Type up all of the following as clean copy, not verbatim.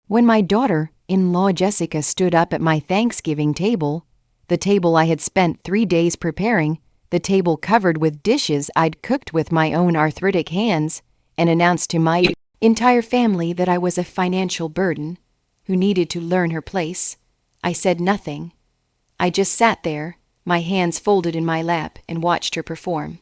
When my daughter-in-law Jessica stood up at my Thanksgiving table, the table I had spent 3 days preparing, the table covered with dishes I'd cooked with my own arthritic hands, and announced to my entire family that I was a financial burden who needed to learn her place, I said nothing. I just sat there, my hands folded in my lap, and watched her perform.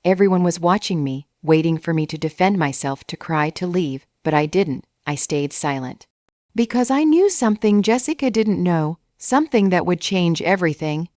Everyone was watching me, waiting for me to defend myself, to cry, to leave, but I didn't. I stayed silent. Because I knew something Jessica didn't know, something that would change everything.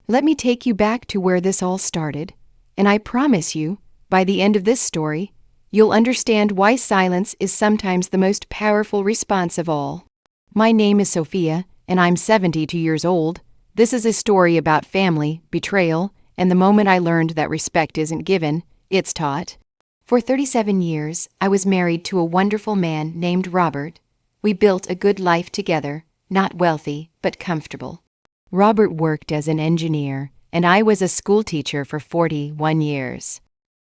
Let me take you back to where this all started, and I promise you, by the end of this story, you'll understand why silence is sometimes the most powerful response of all. My name is Sophia, and I'm 72 years old. This is a story about family, betrayal, and the moment I learned that respect isn't given, it's taught. For 37 years, I was married to a wonderful man named Robert. We built a good life together, not wealthy, but comfortable. Robert worked as an engineer, and I was a school teacher for 41 years.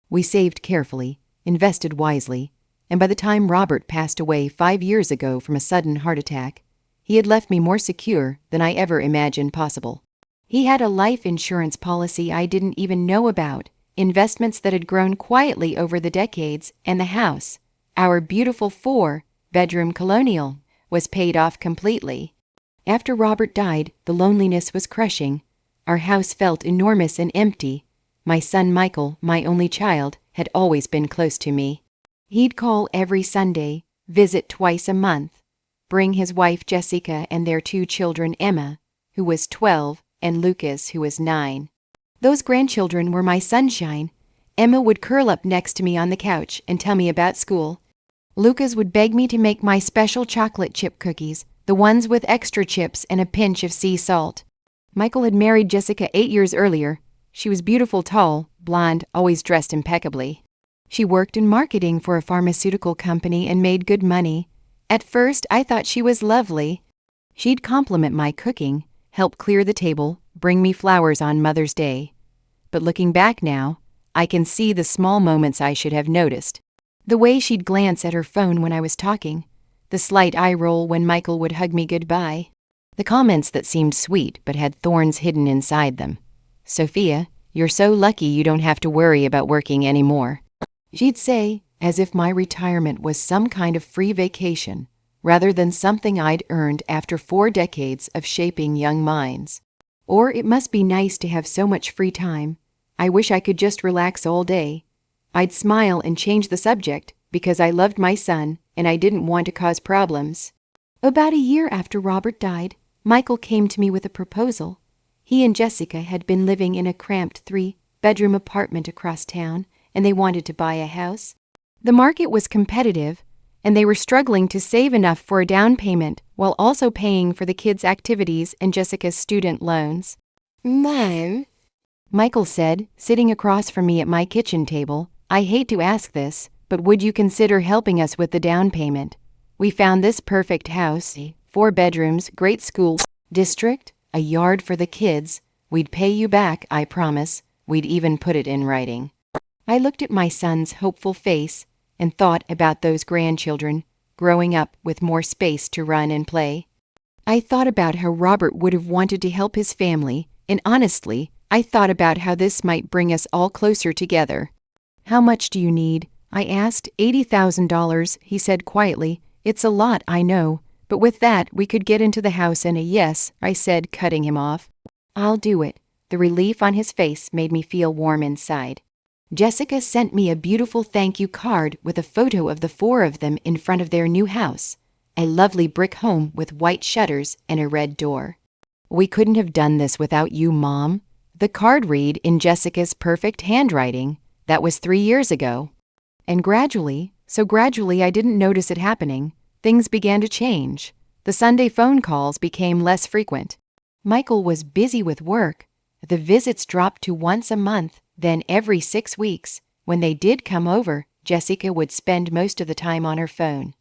We saved carefully, invested wisely, and by the time Robert passed away 5 years ago from a sudden heart attack, he had left me more secure than I ever imagined possible. He had a life insurance policy I didn't even know about, investments that had grown quietly over the decades, and the house, our beautiful 4-bedroom colonial, was paid off completely. After Robert died, the loneliness was crushing. Our house felt enormous and empty. My son Michael, my only child, had always been close to me. He'd call every Sunday, visit twice a month, bring his wife Jessica and their 2 children, Emma, who was 12, and Lucas, who was 9. Those grandchildren were my sunshine. Emma would curl up next to me on the couch and tell me about school. Lucas would beg me to make my special chocolate chip cookies, the ones with extra chips and a pinch of sea salt. Michael had married Jessica 8 years earlier. She was beautiful, tall, blonde, always dressed impeccably. She worked in marketing for a pharmaceutical company and made good money. At first, I thought she was lovely. She'd compliment my cooking, help clear the table, bring me flowers on Mother's Day. But looking back now, I can see the small moments I should have noticed. The way she'd glance at her phone when I was talking, the slight eye roll when Michael would hug me goodbye, the comments that seemed sweet but had thorns hidden inside them. "Sophia, you're so lucky you don't have to worry about working anymore," she'd say, as if my retirement was some kind of free vacation, rather than something I'd earned after 4 decades of shaping young minds. Or it must be nice to have so much free time. I wish I could just relax all day. I'd smile and change the subject because I loved my son and I didn't want to cause problems. About a year after Robert died, Michael came to me with a proposal. He and Jessica had been living in a cramped 3-bedroom apartment across town, and they wanted to buy a house. The market was competitive, and they were struggling to save enough for a down payment while also paying for the kids' activities and Jessica's student loans. "Mom," Michael said, sitting across from me at my kitchen table, "I hate to ask this, but would you consider helping us with the down payment? We found this perfect house, 4 bedrooms, great school district, a yard for the kids. We'd pay you back, I promise. We'd even put it in writing." I looked at my son's hopeful face and thought about those grandchildren growing up with more space to run and play. I thought about how Robert would have wanted to help his family, and honestly, I thought about how this might bring us all closer together. "How much do you need?" I asked. $80,000, he said quietly. "It's a lot, I know, but with that we could get into the house." And a yes, I said, cutting him off. "I'll do it." The relief on his face made me feel warm inside. Jessica sent me a beautiful thank you card with a photo of the 4 of them in front of their new house, a lovely brick home with white shutters and a red door. "We couldn't have done this without you, Mom." The card read in Jessica's perfect handwriting. That was 3 years ago. And gradually I didn't notice it happening, things began to change. The Sunday phone calls became less frequent. Michael was busy with work. The visits dropped to once a month, then every 6 weeks. When they did come over, Jessica would spend most of the time on her phone.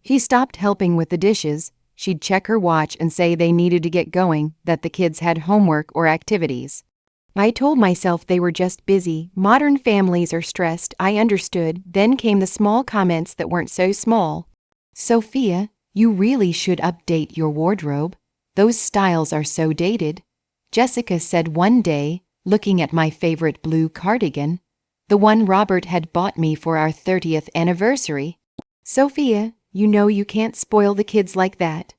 She stopped helping with the dishes. She'd check her watch and say they needed to get going, that the kids had homework or activities. I told myself they were just busy. Modern families are stressed. I understood. Then came the small comments that weren't so small. "Sophia, You really should update your wardrobe. Those styles are so dated, Jessica said one day, looking at my favorite blue cardigan, the one Robert had bought me for our 30th anniversary. Sophia, you know you can't spoil the kids like that.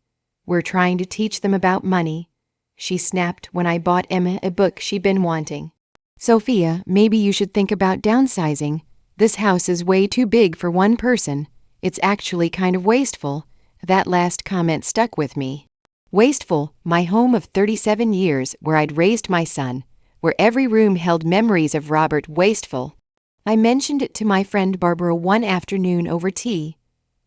We're trying to teach them about money, she snapped when I bought Emma a book she'd been wanting. Sophia, maybe you should think about downsizing. This house is way too big for one person. It's actually kind of wasteful. That last comment stuck with me. Wasteful, my home of 37 years where I'd raised my son, where every room held memories of Robert, wasteful. I mentioned it to my friend Barbara one afternoon over tea.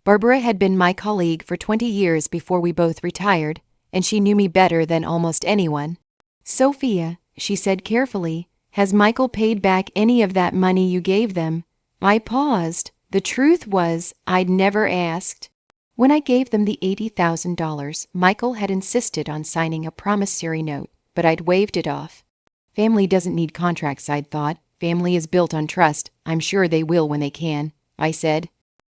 Barbara had been my colleague for 20 years before we both retired, and she knew me better than almost anyone. Sophia, she said carefully, has Michael paid back any of that money you gave them? I paused. The truth was, I'd never asked. When I gave them the $80,000, Michael had insisted on signing a promissory note, but I'd waved it off. Family doesn't need contracts, I'd thought. Family is built on trust. I'm sure they will when they can, I said.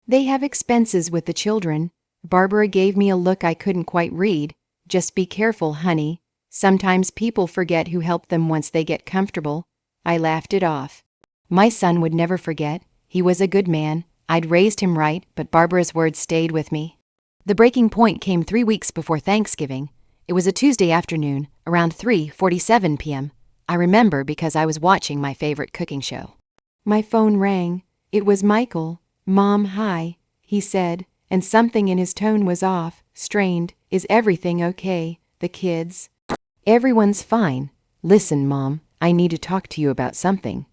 They have expenses with the children. Barbara gave me a look I couldn't quite read. Just be careful, honey. Sometimes people forget who helped them once they get comfortable. I laughed it off. My son would never forget. He was a good man. I'd raised him right, but Barbara's words stayed with me. The breaking point came 3 weeks before Thanksgiving. It was a Tuesday afternoon, around 3:47 p.m. I remember because I was watching my favorite cooking show. My phone rang. It was Michael. Mom, hi, he said, and something in his tone was off, strained. Is everything okay? The kids? Everyone's fine. Listen, Mom, I need to talk to you about something.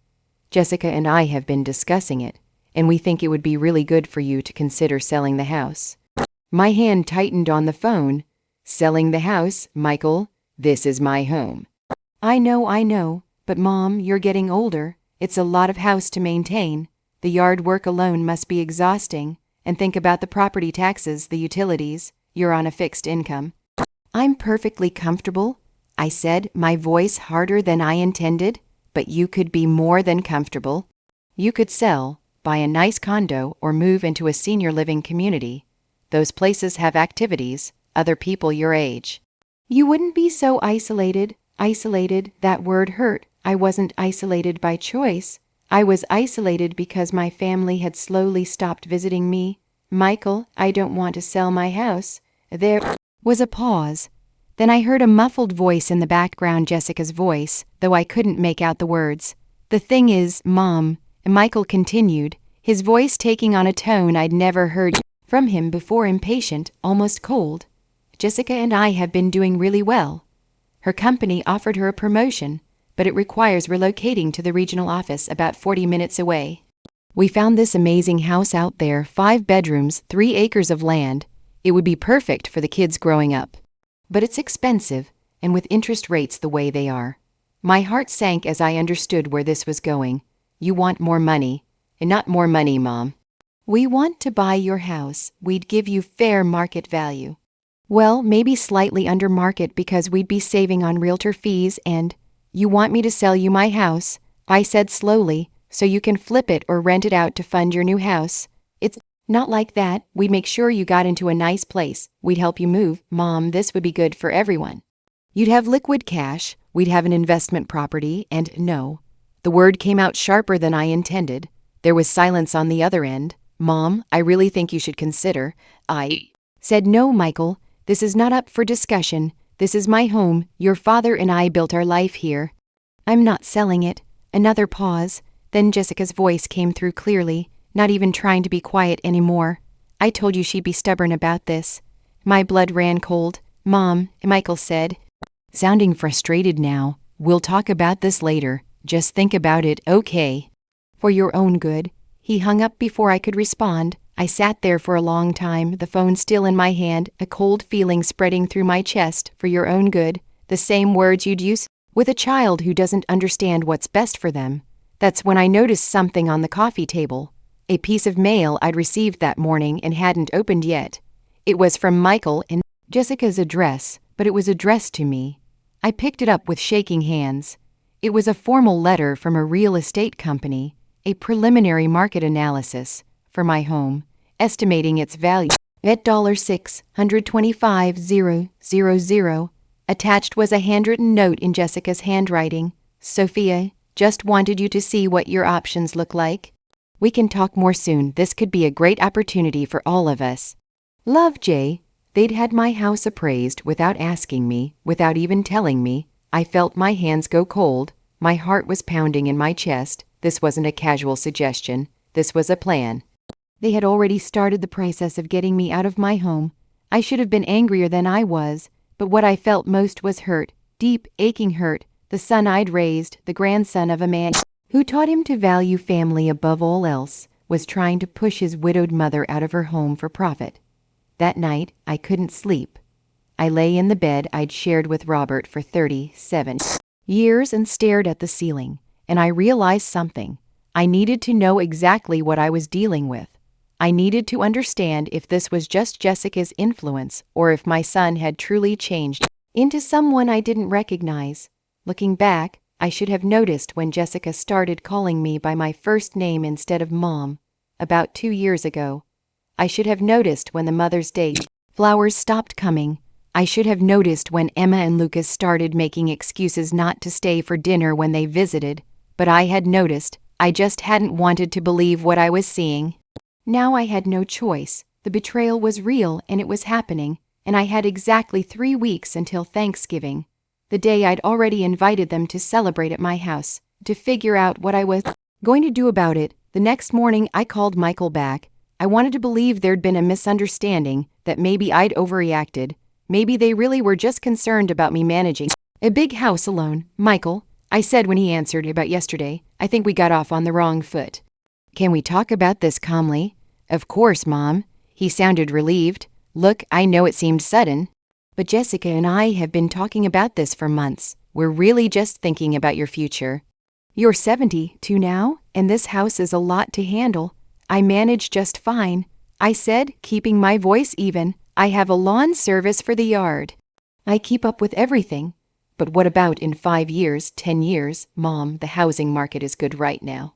Jessica and I have been discussing it, and we think it would be really good for you to consider selling the house. My hand tightened on the phone. Selling the house, Michael? This is my home. I know, but Mom, you're getting older. It's a lot of house to maintain. The yard work alone must be exhausting. And think about the property taxes, the utilities. You're on a fixed income. I'm perfectly comfortable, I said, my voice harder than I intended. But you could be more than comfortable. You could sell, buy a nice condo, or move into a senior living community. Those places have activities, other people your age. You wouldn't be so isolated. Isolated, that word hurt. I wasn't isolated by choice. I was isolated because my family had slowly stopped visiting me. Michael, I don't want to sell my house. There was a pause. Then I heard a muffled voice in the background, Jessica's voice, though I couldn't make out the words. The thing is, Mom, Michael continued, his voice taking on a tone I'd never heard from him before, impatient, almost cold. Jessica and I have been doing really well. Her company offered her a promotion, but it requires relocating to the regional office about 40 minutes away. We found this amazing house out there, 5 bedrooms, 3 acres of land. It would be perfect for the kids growing up. But it's expensive, and with interest rates the way they are. My heart sank as I understood where this was going. You want more money. And not more money, Mom. We want to buy your house. We'd give you fair market value. Well, maybe slightly under market because we'd be saving on realtor fees and... You want me to sell you my house, I said slowly, so you can flip it or rent it out to fund your new house. It's not like that. We'd make sure you got into a nice place. We'd help you move. Mom, this would be good for everyone. You'd have liquid cash. We'd have an investment property, and no. The word came out sharper than I intended. There was silence on the other end. Mom, I really think you should consider. I said, no, Michael, this is not up for discussion. This is my home. Your father and I built our life here. I'm not selling it. Another pause. Then Jessica's voice came through clearly, not even trying to be quiet anymore. I told you she'd be stubborn about this. My blood ran cold. Mom, Michael said, sounding frustrated now, we'll talk about this later. Just think about it, okay? For your own good. He hung up before I could respond. I sat there for a long time, the phone still in my hand, a cold feeling spreading through my chest. For your own good. The same words you'd use with a child who doesn't understand what's best for them. That's when I noticed something on the coffee table. A piece of mail I'd received that morning and hadn't opened yet. It was from Michael and Jessica's address, but it was addressed to me. I picked it up with shaking hands. It was a formal letter from a real estate company, a preliminary market analysis for my home, estimating its value at $625,000. Attached was a handwritten note in Jessica's handwriting. Sophia, just wanted you to see what your options look like. We can talk more soon. This could be a great opportunity for all of us. Love, Jay. They'd had my house appraised without asking me, without even telling me. I felt my hands go cold. My heart was pounding in my chest. This wasn't a casual suggestion. This was a plan. They had already started the process of getting me out of my home. I should have been angrier than I was, but what I felt most was hurt, deep, aching hurt. The son I'd raised, the grandson of a man who taught him to value family above all else, was trying to push his widowed mother out of her home for profit. That night, I couldn't sleep. I lay in the bed I'd shared with Robert for 37 years and stared at the ceiling, and I realized something. I needed to know exactly what I was dealing with. I needed to understand if this was just Jessica's influence or if my son had truly changed into someone I didn't recognize. Looking back, I should have noticed when Jessica started calling me by my first name instead of Mom, about 2 years ago. I should have noticed when the Mother's Day flowers stopped coming. I should have noticed when Emma and Lucas started making excuses not to stay for dinner when they visited. But I had noticed. I just hadn't wanted to believe what I was seeing. Now I had no choice. The betrayal was real and it was happening, and I had exactly 3 weeks until Thanksgiving. The day I'd already invited them to celebrate at my house, to figure out what I was going to do about it. The next morning I called Michael back. I wanted to believe there'd been a misunderstanding, that maybe I'd overreacted. Maybe they really were just concerned about me managing a big house alone. Michael, I said when he answered about yesterday, I think we got off on the wrong foot. Can we talk about this calmly? Of course, Mom. He sounded relieved. Look, I know it seemed sudden, but Jessica and I have been talking about this for months. We're really just thinking about your future. You're 72 now, and this house is a lot to handle. I manage just fine, I said, keeping my voice even. I have a lawn service for the yard. I keep up with everything. But what about in 5 years, 10 years? Mom, the housing market is good right now.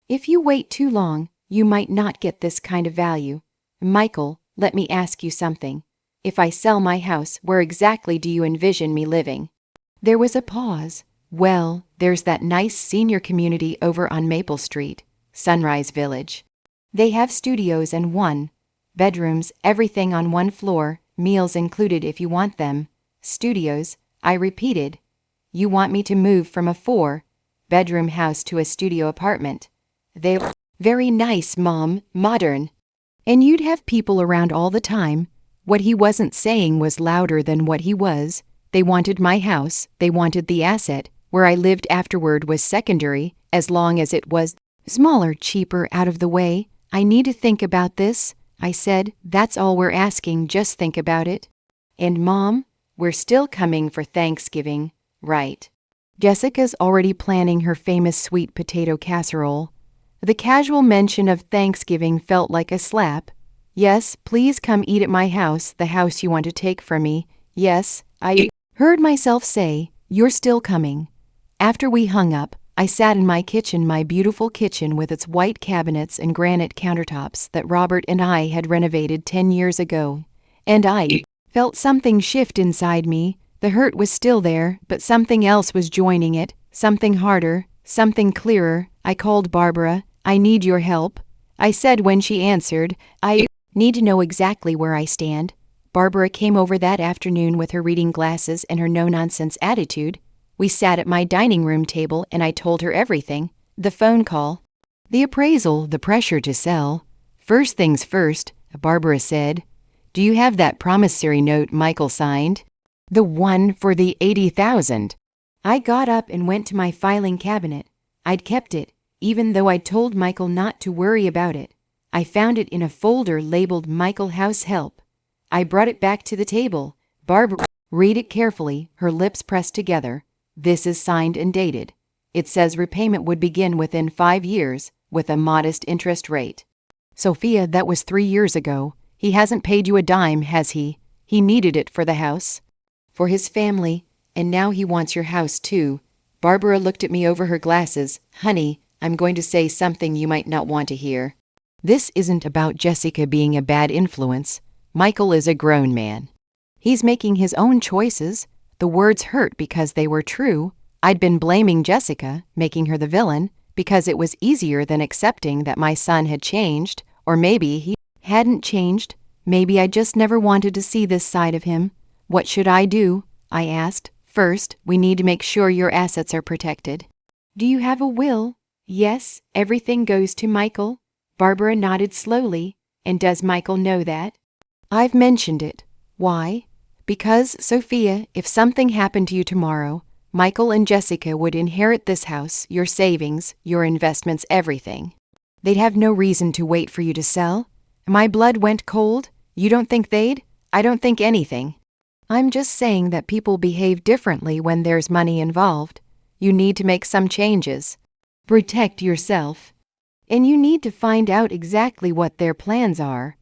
If you wait too long, you might not get this kind of value. Michael, let me ask you something. If I sell my house, where exactly do you envision me living? There was a pause. Well, there's that nice senior community over on Maple Street, Sunrise Village. They have studios and 1 bedrooms, everything on 1 floor, meals included if you want them. Studios, I repeated. You want me to move from a 4-bedroom house to a studio apartment? They're very nice, Mom, modern. And you'd have people around all the time. What he wasn't saying was louder than what he was. They wanted my house, they wanted the asset. Where I lived afterward was secondary, as long as it was smaller, cheaper, out of the way. I need to think about this, I said. That's all we're asking, just think about it. And Mom, we're still coming for Thanksgiving, right? Jessica's already planning her famous sweet potato casserole. The casual mention of Thanksgiving felt like a slap. Yes, please come eat at my house, the house you want to take from me. Yes, I heard myself say, you're still coming. After we hung up, I sat in my kitchen, my beautiful kitchen with its white cabinets and granite countertops that Robert and I had renovated 10 years ago. And I felt something shift inside me. The hurt was still there, but something else was joining it, something harder, something clearer. I called Barbara. I need your help, I said when she answered. I need to know exactly where I stand. Barbara came over that afternoon with her reading glasses and her no-nonsense attitude. We sat at my dining room table and I told her everything. The phone call, the appraisal, the pressure to sell. First things first, Barbara said. Do you have that promissory note Michael signed? The one for the $80,000. I got up and went to my filing cabinet. I'd kept it, even though I'd told Michael not to worry about it. I found it in a folder labeled Michael House Help. I brought it back to the table. Barbara, read it carefully, her lips pressed together. This is signed and dated. It says repayment would begin within 5 years, with a modest interest rate. Sophia, that was 3 years ago. He hasn't paid you a dime, has he? He needed it for the house. For his family, and now he wants your house too. Barbara looked at me over her glasses. Honey, I'm going to say something you might not want to hear. This isn't about Jessica being a bad influence. Michael is a grown man. He's making his own choices. The words hurt because they were true. I'd been blaming Jessica, making her the villain, because it was easier than accepting that my son had changed, or maybe he hadn't changed. Maybe I just never wanted to see this side of him. What should I do? I asked. First, we need to make sure your assets are protected. Do you have a will? Yes, everything goes to Michael. Barbara nodded slowly. And does Michael know that? I've mentioned it. Why? Because, Sophia, if something happened to you tomorrow, Michael and Jessica would inherit this house, your savings, your investments, everything. They'd have no reason to wait for you to sell. My blood went cold. You don't think they'd? I don't think anything. I'm just saying that people behave differently when there's money involved. You need to make some changes. Protect yourself. And you need to find out exactly what their plans are.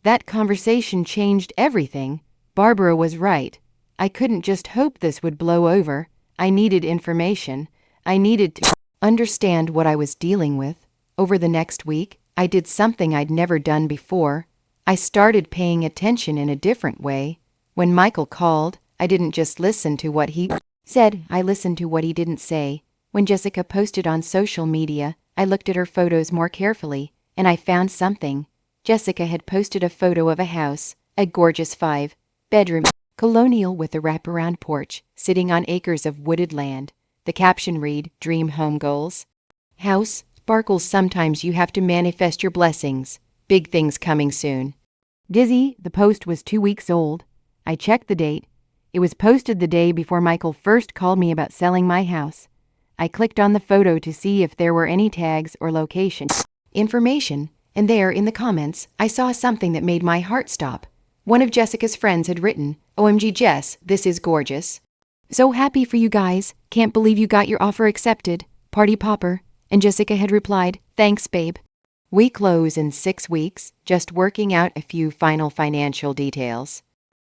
That conversation changed everything. Barbara was right. I couldn't just hope this would blow over. I needed information. I needed to understand what I was dealing with. Over the next week, I did something I'd never done before. I started paying attention in a different way. When Michael called, I didn't just listen to what he said, I listened to what he didn't say. When Jessica posted on social media, I looked at her photos more carefully, and I found something. Jessica had posted a photo of a house, a gorgeous 5-bedroom colonial with a wraparound porch, sitting on acres of wooded land. The caption read, "Dream home goals." House, sparkles. Sometimes you have to manifest your blessings. Big things coming soon. Dizzy, the post was 2 weeks old. I checked the date. It was posted the day before Michael first called me about selling my house. I clicked on the photo to see if there were any tags or location information, and there in the comments, I saw something that made my heart stop. One of Jessica's friends had written, "OMG Jess, this is gorgeous. So happy for you guys. Can't believe you got your offer accepted. Party popper." And Jessica had replied, "Thanks, babe. We close in 6 weeks, just working out a few final financial details."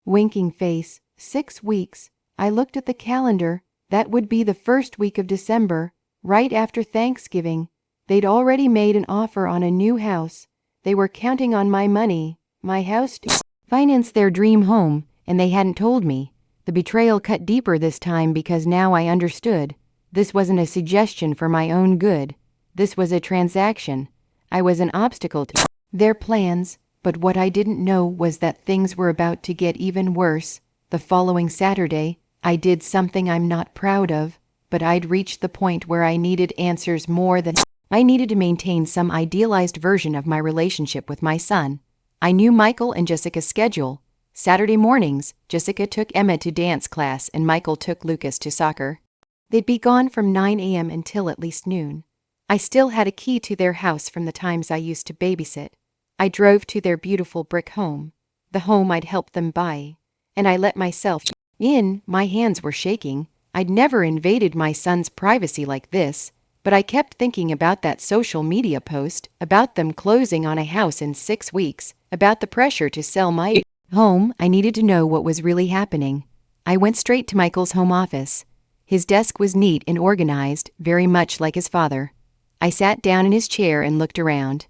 Winking face, 6 weeks. I looked at the calendar. That would be the first week of December, right after Thanksgiving. They'd already made an offer on a new house. They were counting on my money, my house, to finance their dream home, and they hadn't told me. The betrayal cut deeper this time because now I understood. This wasn't a suggestion for my own good. This was a transaction. I was an obstacle to their plans, but what I didn't know was that things were about to get even worse. The following Saturday, I did something I'm not proud of, but I'd reached the point where I needed answers more than I needed to maintain some idealized version of my relationship with my son. I knew Michael and Jessica's schedule. Saturday mornings, Jessica took Emma to dance class and Michael took Lucas to soccer. They'd be gone from 9 a.m. until at least noon. I still had a key to their house from the times I used to babysit. I drove to their beautiful brick home, the home I'd helped them buy, and I let myself in. My hands were shaking. I'd never invaded my son's privacy like this, but I kept thinking about that social media post, about them closing on a house in 6 weeks, about the pressure to sell my home. I needed to know what was really happening. I went straight to Michael's home office. His desk was neat and organized, very much like his father. I sat down in his chair and looked around.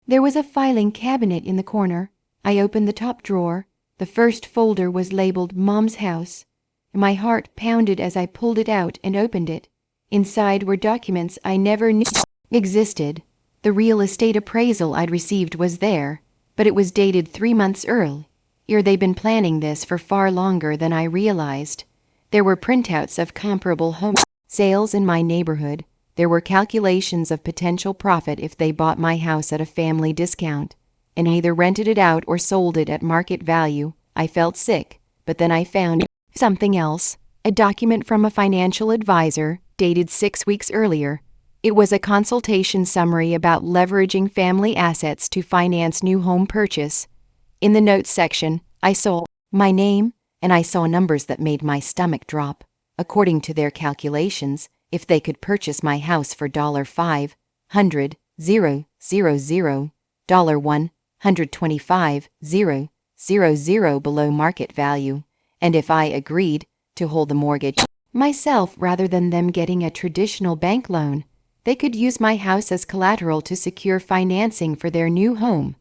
There was a filing cabinet in the corner. I opened the top drawer. The first folder was labeled Mom's House. My heart pounded as I pulled it out and opened it. Inside were documents I never knew existed. The real estate appraisal I'd received was there, but it was dated 3 months early. They'd been planning this for far longer than I realized. There were printouts of comparable home sales in my neighborhood. There were calculations of potential profit if they bought my house at a family discount, and either rented it out or sold it at market value. I felt sick, but then I found something else, a document from a financial advisor, dated 6 weeks earlier. It was a consultation summary about leveraging family assets to finance new home purchase. In the notes section, I saw my name, and I saw numbers that made my stomach drop. According to their calculations, if they could purchase my house for $500,000, $125,000 below market value, and if I agreed to hold the mortgage myself rather than them getting a traditional bank loan, they could use my house as collateral to secure financing for their new home.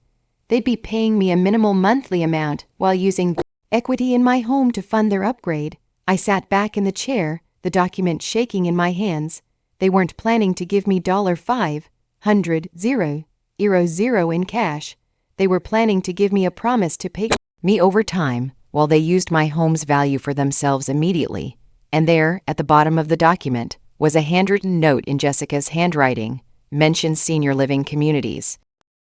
They'd be paying me a minimal monthly amount while using equity in my home to fund their upgrade. I sat back in the chair, the document shaking in my hands. They weren't planning to give me $500,000 in cash. They were planning to give me a promise to pay me over time, while they used my home's value for themselves immediately. And there, at the bottom of the document, was a handwritten note in Jessica's handwriting. Mention senior living communities.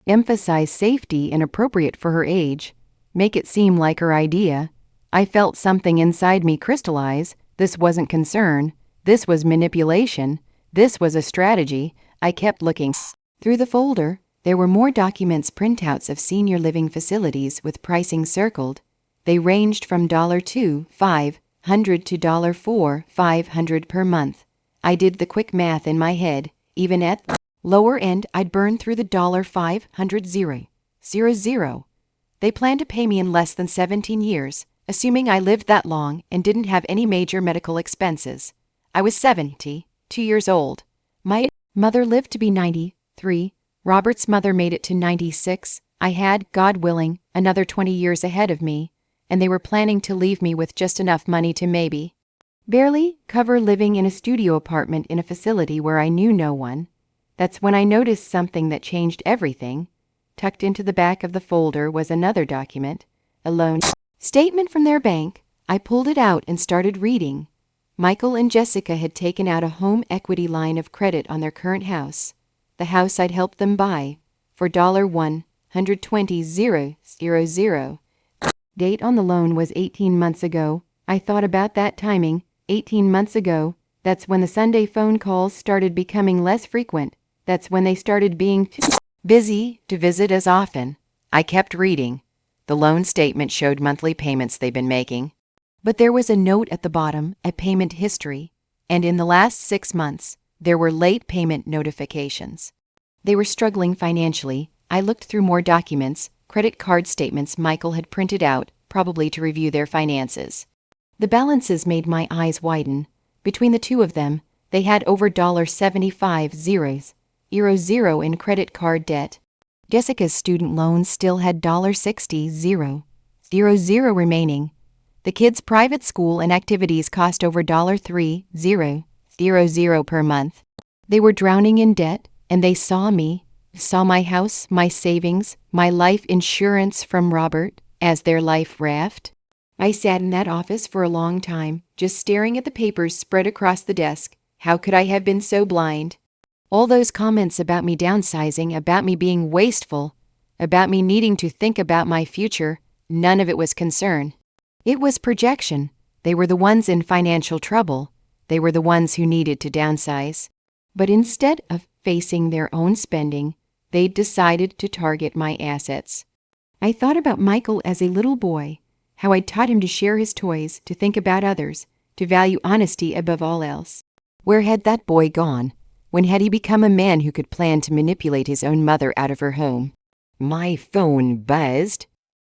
Emphasize safety and appropriate for her age. Make it seem like her idea. I felt something inside me crystallize. This wasn't concern. This was manipulation. This was a strategy. I kept looking through the folder. There were more documents, printouts of senior living facilities with pricing circled. They ranged from $2,500 to $4,500 per month. I did the quick math in my head. Even at the lower end, I'd burn through the $500,000. They planned to pay me in less than 17 years, assuming I lived that long and didn't have any major medical expenses. I was 72 years old. My mother lived to be 93. Robert's mother made it to 96. I had, God willing, another 20 years ahead of me, and they were planning to leave me with just enough money to maybe barely cover living in a studio apartment in a facility where I knew no one. That's when I noticed something that changed everything. Tucked into the back of the folder was another document, a loan statement from their bank. I pulled it out and started reading. Michael and Jessica had taken out a home equity line of credit on their current house, the house I'd helped them buy, for $120,000. Date on the loan was 18 months ago. I thought about that timing. 18 months ago, that's when the Sunday phone calls started becoming less frequent. That's when they started being too busy to visit as often. I kept reading. The loan statement showed monthly payments they'd been making. But there was a note at the bottom, a payment history. And in the last 6 months, there were late payment notifications. They were struggling financially. I looked through more documents, credit card statements Michael had printed out, probably to review their finances. The balances made my eyes widen. Between the two of them, they had over $75,000 in credit card debt. Jessica's student loans still had $60,000 remaining. The kids' private school and activities cost over $3,000 per month. They were drowning in debt, and they saw me, saw my house, my savings, my life insurance from Robert, as their life raft. I sat in that office for a long time, just staring at the papers spread across the desk. How could I have been so blind? All those comments about me downsizing, about me being wasteful, about me needing to think about my future, none of it was concern. It was projection. They were the ones in financial trouble. They were the ones who needed to downsize. But instead of facing their own spending, they'd decided to target my assets. I thought about Michael as a little boy, how I'd taught him to share his toys, to think about others, to value honesty above all else. Where had that boy gone? When had he become a man who could plan to manipulate his own mother out of her home? My phone buzzed.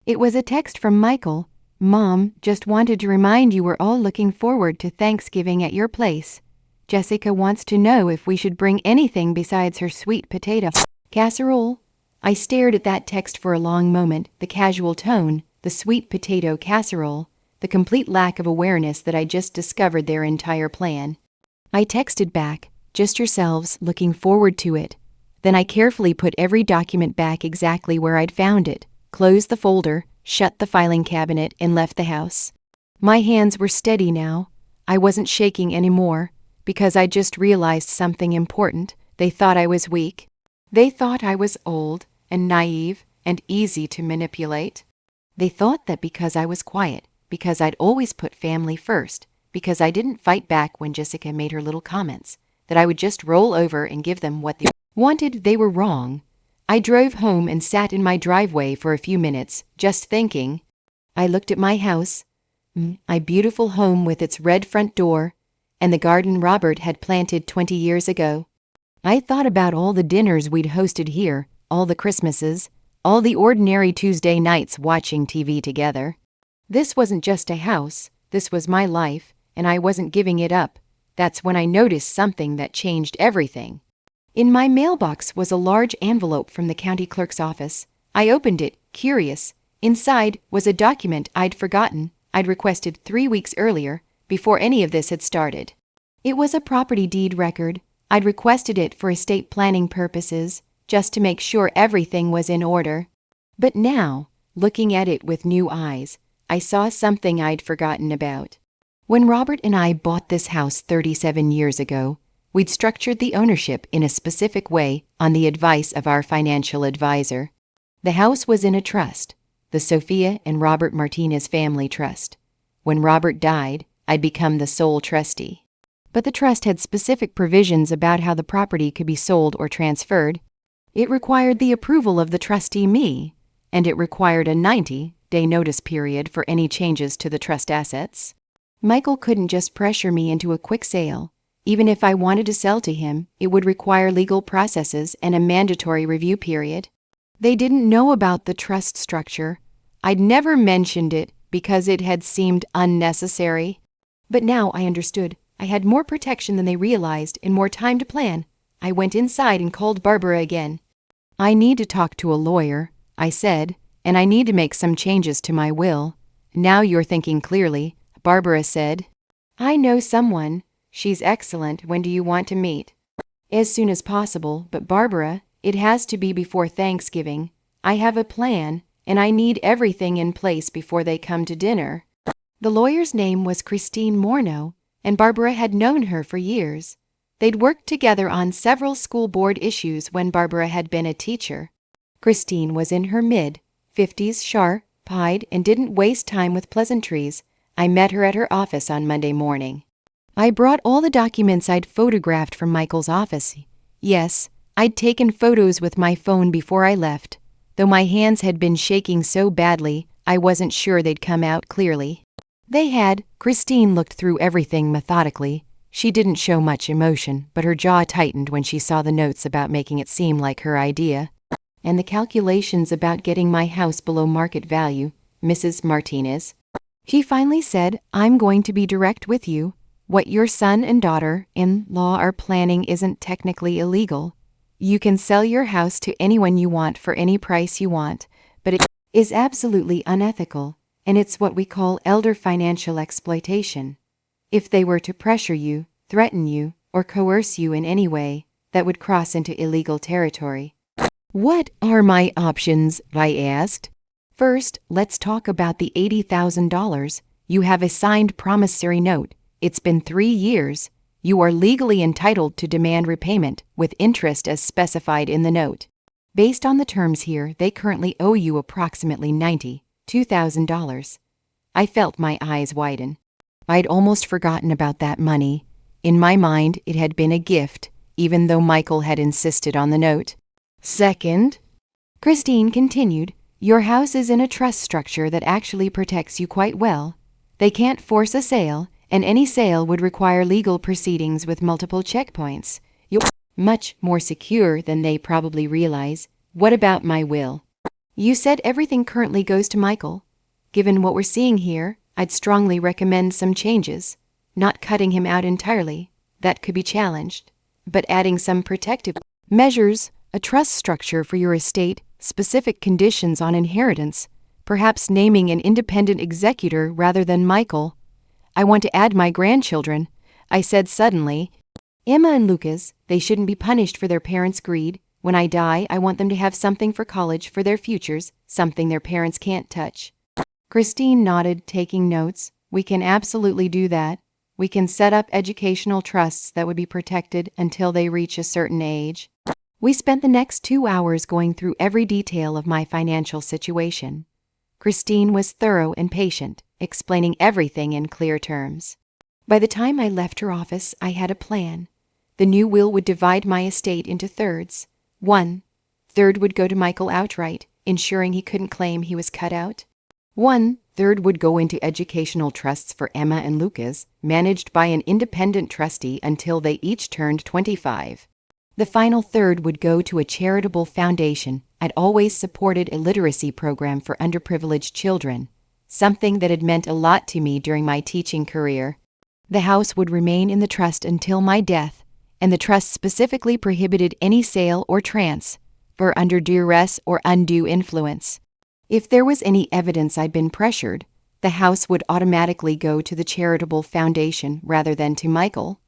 It was a text from Michael. Mom, just wanted to remind you we're all looking forward to Thanksgiving at your place. Jessica wants to know if we should bring anything besides her sweet potato casserole. I stared at that text for a long moment, the casual tone, the sweet potato casserole, the complete lack of awareness that I just discovered their entire plan. I texted back, just yourselves, looking forward to it. Then I carefully put every document back exactly where I'd found it, closed the folder, shut the filing cabinet, and left the house. My hands were steady now. I wasn't shaking anymore, because I just realized something important. They thought I was weak. They thought I was old and naive and easy to manipulate. They thought that because I was quiet, because I'd always put family first, because I didn't fight back when Jessica made her little comments, that I would just roll over and give them what they wanted. They were wrong. I drove home and sat in my driveway for a few minutes, just thinking. I looked at my house, my beautiful home with its red front door, and the garden Robert had planted 20 years ago. I thought about all the dinners we'd hosted here, all the Christmases, all the ordinary Tuesday nights watching TV together. This wasn't just a house, this was my life, and I wasn't giving it up. That's when I noticed something that changed everything. In my mailbox was a large envelope from the county clerk's office. I opened it, curious. Inside was a document I'd forgotten I'd requested 3 weeks earlier, before any of this had started. It was a property deed record. I'd requested it for estate planning purposes, just to make sure everything was in order. But now, looking at it with new eyes, I saw something I'd forgotten about. When Robert and I bought this house 37 years ago, we'd structured the ownership in a specific way on the advice of our financial advisor. The house was in a trust, the Sophia and Robert Martinez Family Trust. When Robert died, I'd become the sole trustee. But the trust had specific provisions about how the property could be sold or transferred. It required the approval of the trustee, me, and it required a 90-day notice period for any changes to the trust assets. Michael couldn't just pressure me into a quick sale. Even if I wanted to sell to him, it would require legal processes and a mandatory review period. They didn't know about the trust structure. I'd never mentioned it because it had seemed unnecessary. But now I understood. I had more protection than they realized and more time to plan. I went inside and called Barbara again. "I need to talk to a lawyer," I said, "and I need to make some changes to my will." "Now you're thinking clearly," Barbara said. "I know someone. She's excellent. When do you want to meet?" "As soon as possible, but Barbara, it has to be before Thanksgiving. I have a plan, and I need everything in place before they come to dinner." The lawyer's name was Christine Morneau, and Barbara had known her for years. They'd worked together on several school board issues when Barbara had been a teacher. Christine was in her mid-50s, sharp-eyed, and didn't waste time with pleasantries. I met her at her office on Monday morning. I brought all the documents I'd photographed from Michael's office. Yes, I'd taken photos with my phone before I left, though my hands had been shaking so badly I wasn't sure they'd come out clearly. They had. Christine looked through everything methodically. She didn't show much emotion, but her jaw tightened when she saw the notes about making it seem like her idea, and the calculations about getting my house below market value. "Mrs. Martinez," she finally said, "I'm going to be direct with you. What your son and daughter-in-law are planning isn't technically illegal. You can sell your house to anyone you want for any price you want, but it is absolutely unethical, and it's what we call elder financial exploitation. If they were to pressure you, threaten you, or coerce you in any way, that would cross into illegal territory." "What are my options?" I asked. "First, let's talk about the $80,000. You have a signed promissory note. It's been 3 years. You are legally entitled to demand repayment with interest as specified in the note. Based on the terms here, they currently owe you approximately $92,000. I felt my eyes widen. I'd almost forgotten about that money. In my mind, it had been a gift, even though Michael had insisted on the note. "Second," Christine continued, "your house is in a trust structure that actually protects you quite well. They can't force a sale, and any sale would require legal proceedings with multiple checkpoints. You're much more secure than they probably realize. What about my will? You said everything currently goes to Michael. Given what we're seeing here, I'd strongly recommend some changes. Not cutting him out entirely. That could be challenged. But adding some protective measures, a trust structure for your estate, specific conditions on inheritance, perhaps naming an independent executor rather than Michael. I want to add my grandchildren," I said suddenly. "Emma and Lucas, they shouldn't be punished for their parents' greed. When I die, I want them to have something for college for their futures, something their parents can't touch." Christine nodded, taking notes. "We can absolutely do that. We can set up educational trusts that would be protected until they reach a certain age." We spent the next 2 hours going through every detail of my financial situation. Christine was thorough and patient, explaining everything in clear terms. By the time I left her office, I had a plan. The new will would divide my estate into thirds. 1/3 would go to Michael outright, ensuring he couldn't claim he was cut out. 1/3 would go into educational trusts for Emma and Lucas, managed by an independent trustee until they each turned 25. The final third would go to a charitable foundation. I'd always supported a literacy program for underprivileged children, something that had meant a lot to me during my teaching career. The house would remain in the trust until my death, and the trust specifically prohibited any sale or transfer under duress or undue influence. If there was any evidence I'd been pressured, the house would automatically go to the charitable foundation rather than to Michael.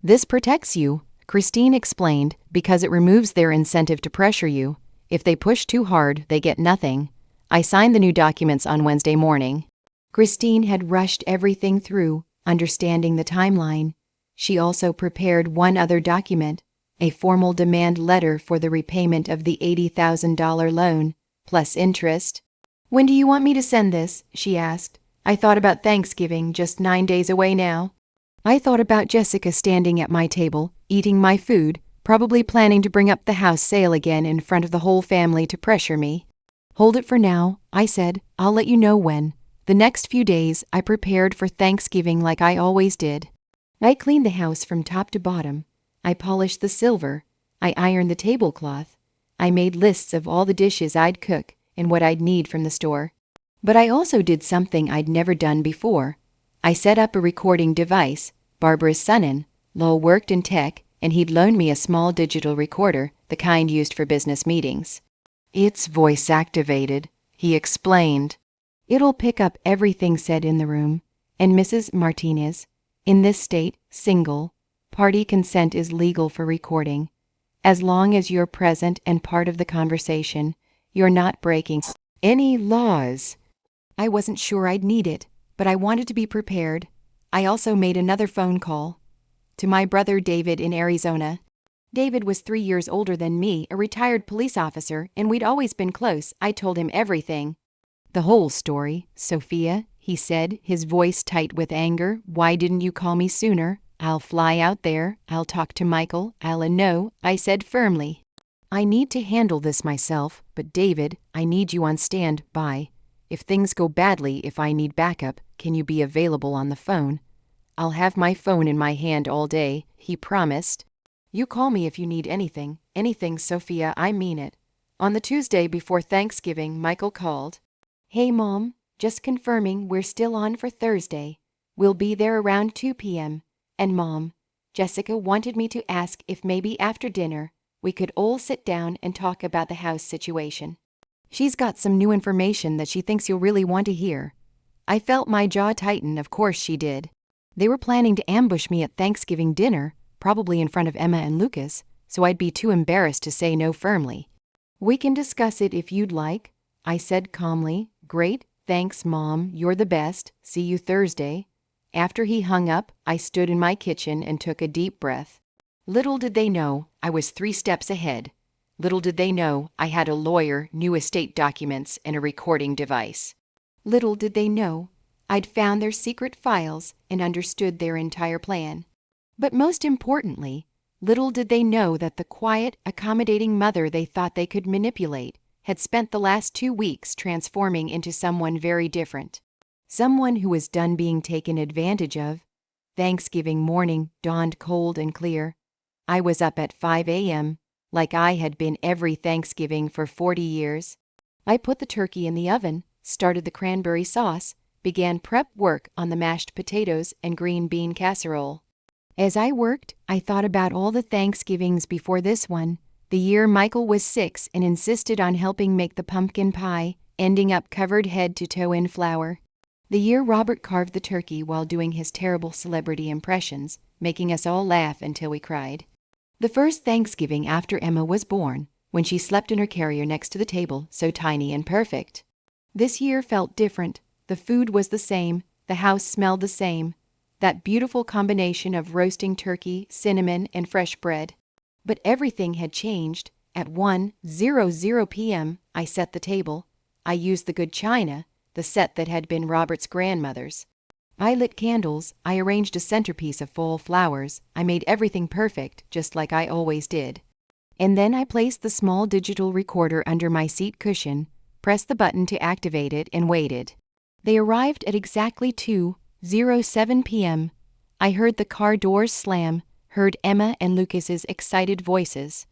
This protects you, Christine explained, because it removes their incentive to pressure you. If they push too hard, they get nothing. I signed the new documents on Wednesday morning. Christine had rushed everything through, understanding the timeline. She also prepared one other document, a formal demand letter for the repayment of the $80,000 loan, plus interest. "When do you want me to send this?" she asked. I thought about Thanksgiving, just 9 days away now. I thought about Jessica standing at my table, eating my food, probably planning to bring up the house sale again in front of the whole family to pressure me. "Hold it for now," I said. "I'll let you know when." The next few days, I prepared for Thanksgiving like I always did. I cleaned the house from top to bottom. I polished the silver. I ironed the tablecloth. I made lists of all the dishes I'd cook and what I'd need from the store. But I also did something I'd never done before. I set up a recording device. Barbara's son-in, Lowell, worked in tech, and he'd loaned me a small digital recorder, the kind used for business meetings. "It's voice-activated," he explained. "It'll pick up everything said in the room. And Mrs. Martinez, in this state, single, party consent is legal for recording. As long as you're present and part of the conversation, you're not breaking any laws." I wasn't sure I'd need it, but I wanted to be prepared. I also made another phone call to my brother David in Arizona. David was 3 years older than me, a retired police officer, and we'd always been close. I told him everything. "The whole story, Sophia," he said, his voice tight with anger. "Why didn't you call me sooner? I'll fly out there. I'll talk to Michael. I'll know," I said firmly. "I need to handle this myself, but David, I need you on standby. If things go badly, if I need backup, can you be available on the phone?" "I'll have my phone in my hand all day," he promised. "You call me if you need anything. Anything, Sophia, I mean it." On the Tuesday before Thanksgiving, Michael called. "Hey, Mom, just confirming we're still on for Thursday. We'll be there around 2 p.m. And Mom, Jessica wanted me to ask if maybe after dinner we could all sit down and talk about the house situation. She's got some new information that she thinks you'll really want to hear." I felt my jaw tighten. Of course she did. They were planning to ambush me at Thanksgiving dinner, probably in front of Emma and Lucas, so I'd be too embarrassed to say no firmly. "We can discuss it if you'd like," I said calmly. "Great, thanks, Mom, you're the best. See you Thursday." After he hung up, I stood in my kitchen and took a deep breath. Little did they know I was 3 steps ahead. Little did they know I had a lawyer, new estate documents, and a recording device. Little did they know I'd found their secret files and understood their entire plan. But most importantly, little did they know that the quiet, accommodating mother they thought they could manipulate had spent the last 2 weeks transforming into someone very different. Someone who was done being taken advantage of. Thanksgiving morning dawned cold and clear. I was up at 5 a.m., like I had been every Thanksgiving for 40 years. I put the turkey in the oven, started the cranberry sauce, began prep work on the mashed potatoes and green bean casserole. As I worked, I thought about all the Thanksgivings before this one, the year Michael was 6 and insisted on helping make the pumpkin pie, ending up covered head to toe in flour. The year Robert carved the turkey while doing his terrible celebrity impressions, making us all laugh until we cried. The first Thanksgiving after Emma was born, when she slept in her carrier next to the table, so tiny and perfect. This year felt different. The food was the same. The house smelled the same. That beautiful combination of roasting turkey, cinnamon, and fresh bread. But everything had changed. At 1:00 p.m., I set the table. I used the good china, the set that had been Robert's grandmother's. I lit candles. I arranged a centerpiece of fall flowers. I made everything perfect, just like I always did. And then I placed the small digital recorder under my seat cushion, pressed the button to activate it, and waited. They arrived at exactly 2:07 p.m. I heard the car doors slam, heard Emma and Lucas's excited voices.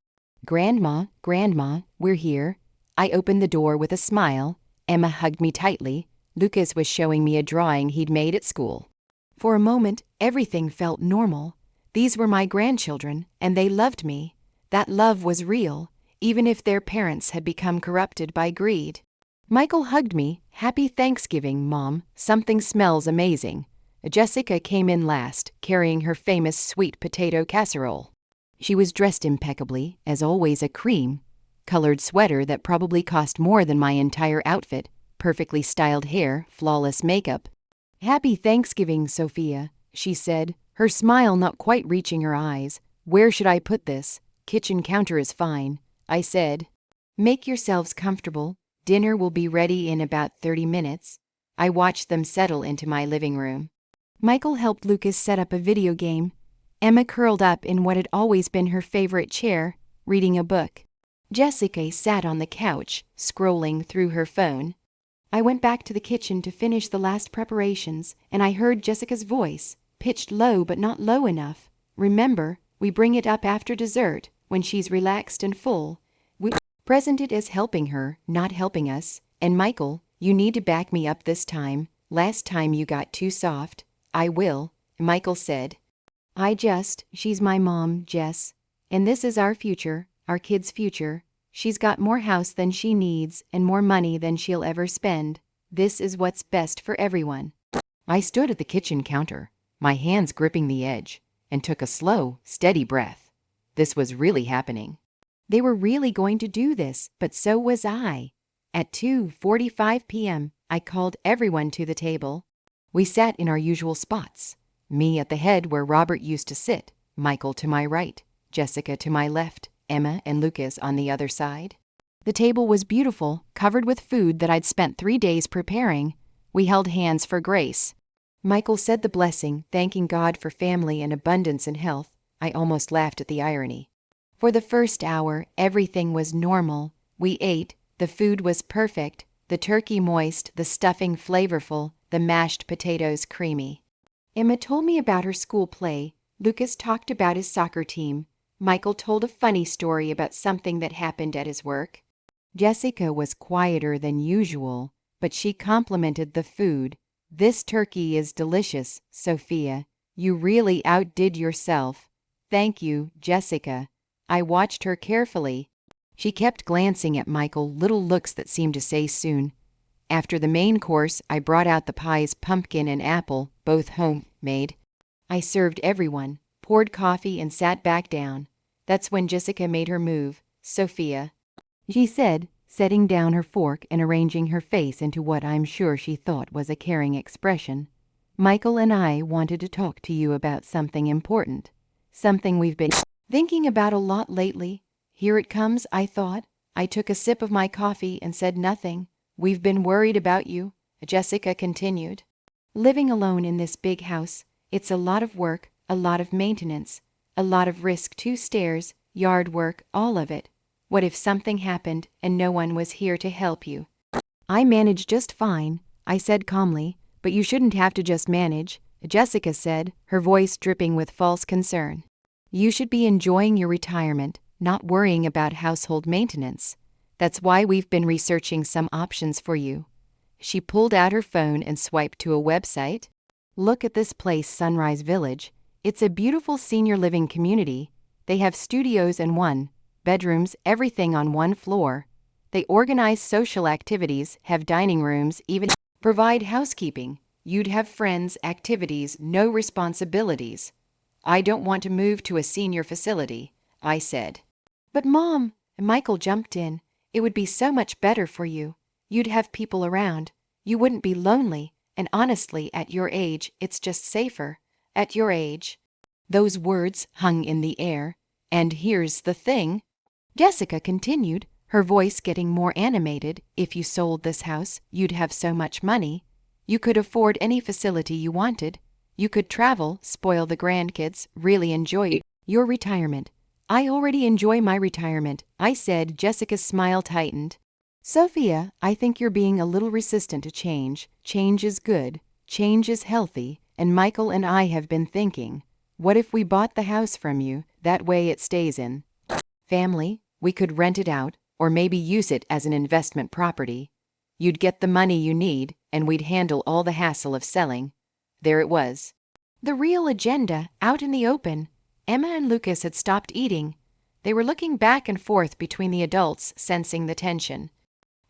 "Grandma, Grandma, we're here." I opened the door with a smile. Emma hugged me tightly. Lucas was showing me a drawing he'd made at school. For a moment, everything felt normal. These were my grandchildren, and they loved me. That love was real, even if their parents had become corrupted by greed. Michael hugged me. Happy Thanksgiving, Mom. Something smells amazing. Jessica came in last, carrying her famous sweet potato casserole. She was dressed impeccably, as always, a cream-colored sweater that probably cost more than my entire outfit, perfectly styled hair, flawless makeup. Happy Thanksgiving, Sophia, she said, her smile not quite reaching her eyes. Where should I put this? Kitchen counter is fine, I said. Make yourselves comfortable. Dinner will be ready in about 30 minutes. I watched them settle into my living room. Michael helped Lucas set up a video game. Emma curled up in what had always been her favorite chair, reading a book. Jessica sat on the couch, scrolling through her phone. I went back to the kitchen to finish the last preparations, and I heard Jessica's voice, pitched low but not low enough. Remember, we bring it up after dessert, when she's relaxed and full. We present it as helping her, not helping us. And Michael, you need to back me up this time. Last time you got too soft. I will, Michael said. She's my mom, Jess. And this is our future, our kid's future. She's got more house than she needs and more money than she'll ever spend. This is what's best for everyone. I stood at the kitchen counter, my hands gripping the edge, and took a slow, steady breath. This was really happening. They were really going to do this, but so was I. At 2:45 p.m., I called everyone to the table. We sat in our usual spots. Me at the head where Robert used to sit, Michael to my right, Jessica to my left, Emma and Lucas on the other side. The table was beautiful, covered with food that I'd spent 3 days preparing. We held hands for grace. Michael said the blessing, thanking God for family and abundance and health. I almost laughed at the irony. For the first hour, everything was normal. We ate, the food was perfect, the turkey moist, the stuffing flavorful, the mashed potatoes creamy. Emma told me about her school play. Lucas talked about his soccer team. Michael told a funny story about something that happened at his work. Jessica was quieter than usual, but she complimented the food. This turkey is delicious, Sophia. You really outdid yourself. Thank you, Jessica. I watched her carefully. She kept glancing at Michael, little looks that seemed to say soon. After the main course, I brought out the pies, pumpkin and apple, both homemade. I served everyone, poured coffee and sat back down. That's when Jessica made her move. Sophia, she said, setting down her fork and arranging her face into what I'm sure she thought was a caring expression. Michael and I wanted to talk to you about something important. Something we've been thinking about a lot lately. Here it comes, I thought. I took a sip of my coffee and said nothing. We've been worried about you, Jessica continued. Living alone in this big house, it's a lot of work, a lot of maintenance, a lot of risk, 2 stairs, yard work, all of it. What if something happened and no one was here to help you? I manage just fine, I said calmly, but you shouldn't have to just manage, Jessica said, her voice dripping with false concern. You should be enjoying your retirement, not worrying about household maintenance. That's why we've been researching some options for you. She pulled out her phone and swiped to a website. Look at this place, Sunrise Village. It's a beautiful senior living community. They have studios and bedrooms, everything on one floor. They organize social activities, have dining rooms, even provide housekeeping. You'd have friends, activities, no responsibilities. I don't want to move to a senior facility, I said. But Mom, Michael jumped in. It would be so much better for you. You'd have people around. You wouldn't be lonely. And honestly, at your age, it's just safer. At your age. Those words hung in the air. And here's the thing, Jessica continued, her voice getting more animated. If you sold this house, you'd have so much money. You could afford any facility you wanted. You could travel, spoil the grandkids, really enjoy your retirement. I already enjoy my retirement, I said. Jessica's smile tightened. Sophia, I think you're being a little resistant to change. Change is good. Change is healthy. And Michael and I have been thinking, what if we bought the house from you? That way it stays in family. We could rent it out, or maybe use it as an investment property. You'd get the money you need, and we'd handle all the hassle of selling. There it was. The real agenda, out in the open. Emma and Lucas had stopped eating. They were looking back and forth between the adults, sensing the tension.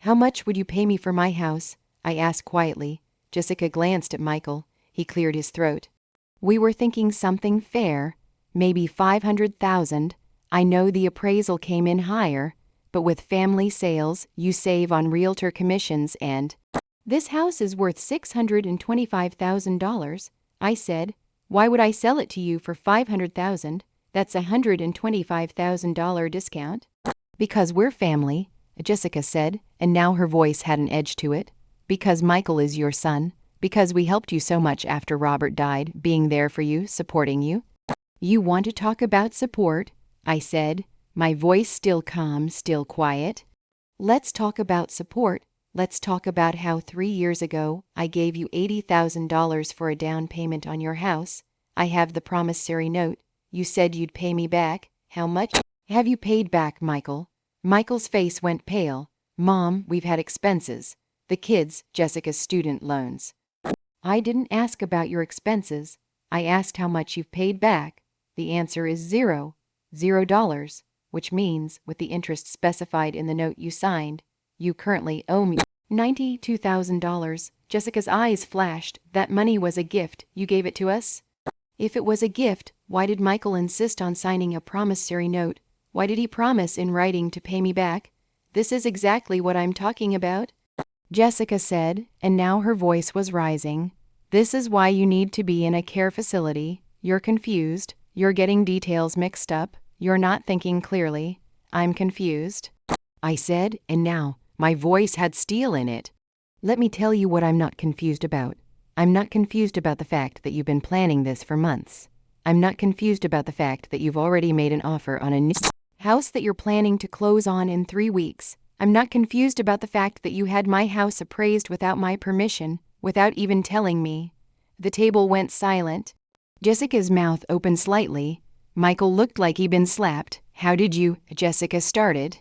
How much would you pay me for my house? I asked quietly. Jessica glanced at Michael. He cleared his throat. We were thinking something fair, maybe 500,000. I know the appraisal came in higher, but with family sales, you save on realtor commissions and… This house is worth $625,000, I said. Why would I sell it to you for 500,000? That's $125,000 discount. Because we're family, Jessica said, and now her voice had an edge to it. Because Michael is your son. Because we helped you so much after Robert died, being there for you, supporting you. You want to talk about support? I said, my voice still calm, still quiet. Let's talk about support. Let's talk about how 3 years ago I gave you $80,000 for a down payment on your house. I have the promissory note. You said you'd pay me back. How much have you paid back, Michael? Michael's face went pale. Mom, we've had expenses. The kids, Jessica's student loans. I didn't ask about your expenses. I asked how much you've paid back. The answer is zero. $0, which means, with the interest specified in the note you signed, you currently owe me $92,000. Jessica's eyes flashed. That money was a gift. You gave it to us? If it was a gift, why did Michael insist on signing a promissory note? Why did he promise in writing to pay me back? This is exactly what I'm talking about, Jessica said, and now her voice was rising. This is why you need to be in a care facility. You're confused. You're getting details mixed up. You're not thinking clearly. I'm confused, I said, and now my voice had steel in it. Let me tell you what I'm not confused about. I'm not confused about the fact that you've been planning this for months. I'm not confused about the fact that you've already made an offer on a new house that you're planning to close on in 3 weeks. I'm not confused about the fact that you had my house appraised without my permission, without even telling me. The table went silent. Jessica's mouth opened slightly. Michael looked like he'd been slapped. How did you… Jessica started.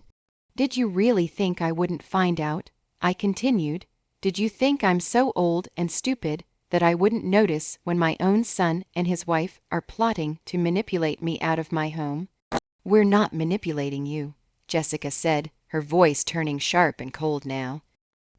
Did you really think I wouldn't find out? I continued. Did you think I'm so old and stupid that I wouldn't notice when my own son and his wife are plotting to manipulate me out of my home? We're not manipulating you, Jessica said, her voice turning sharp and cold now.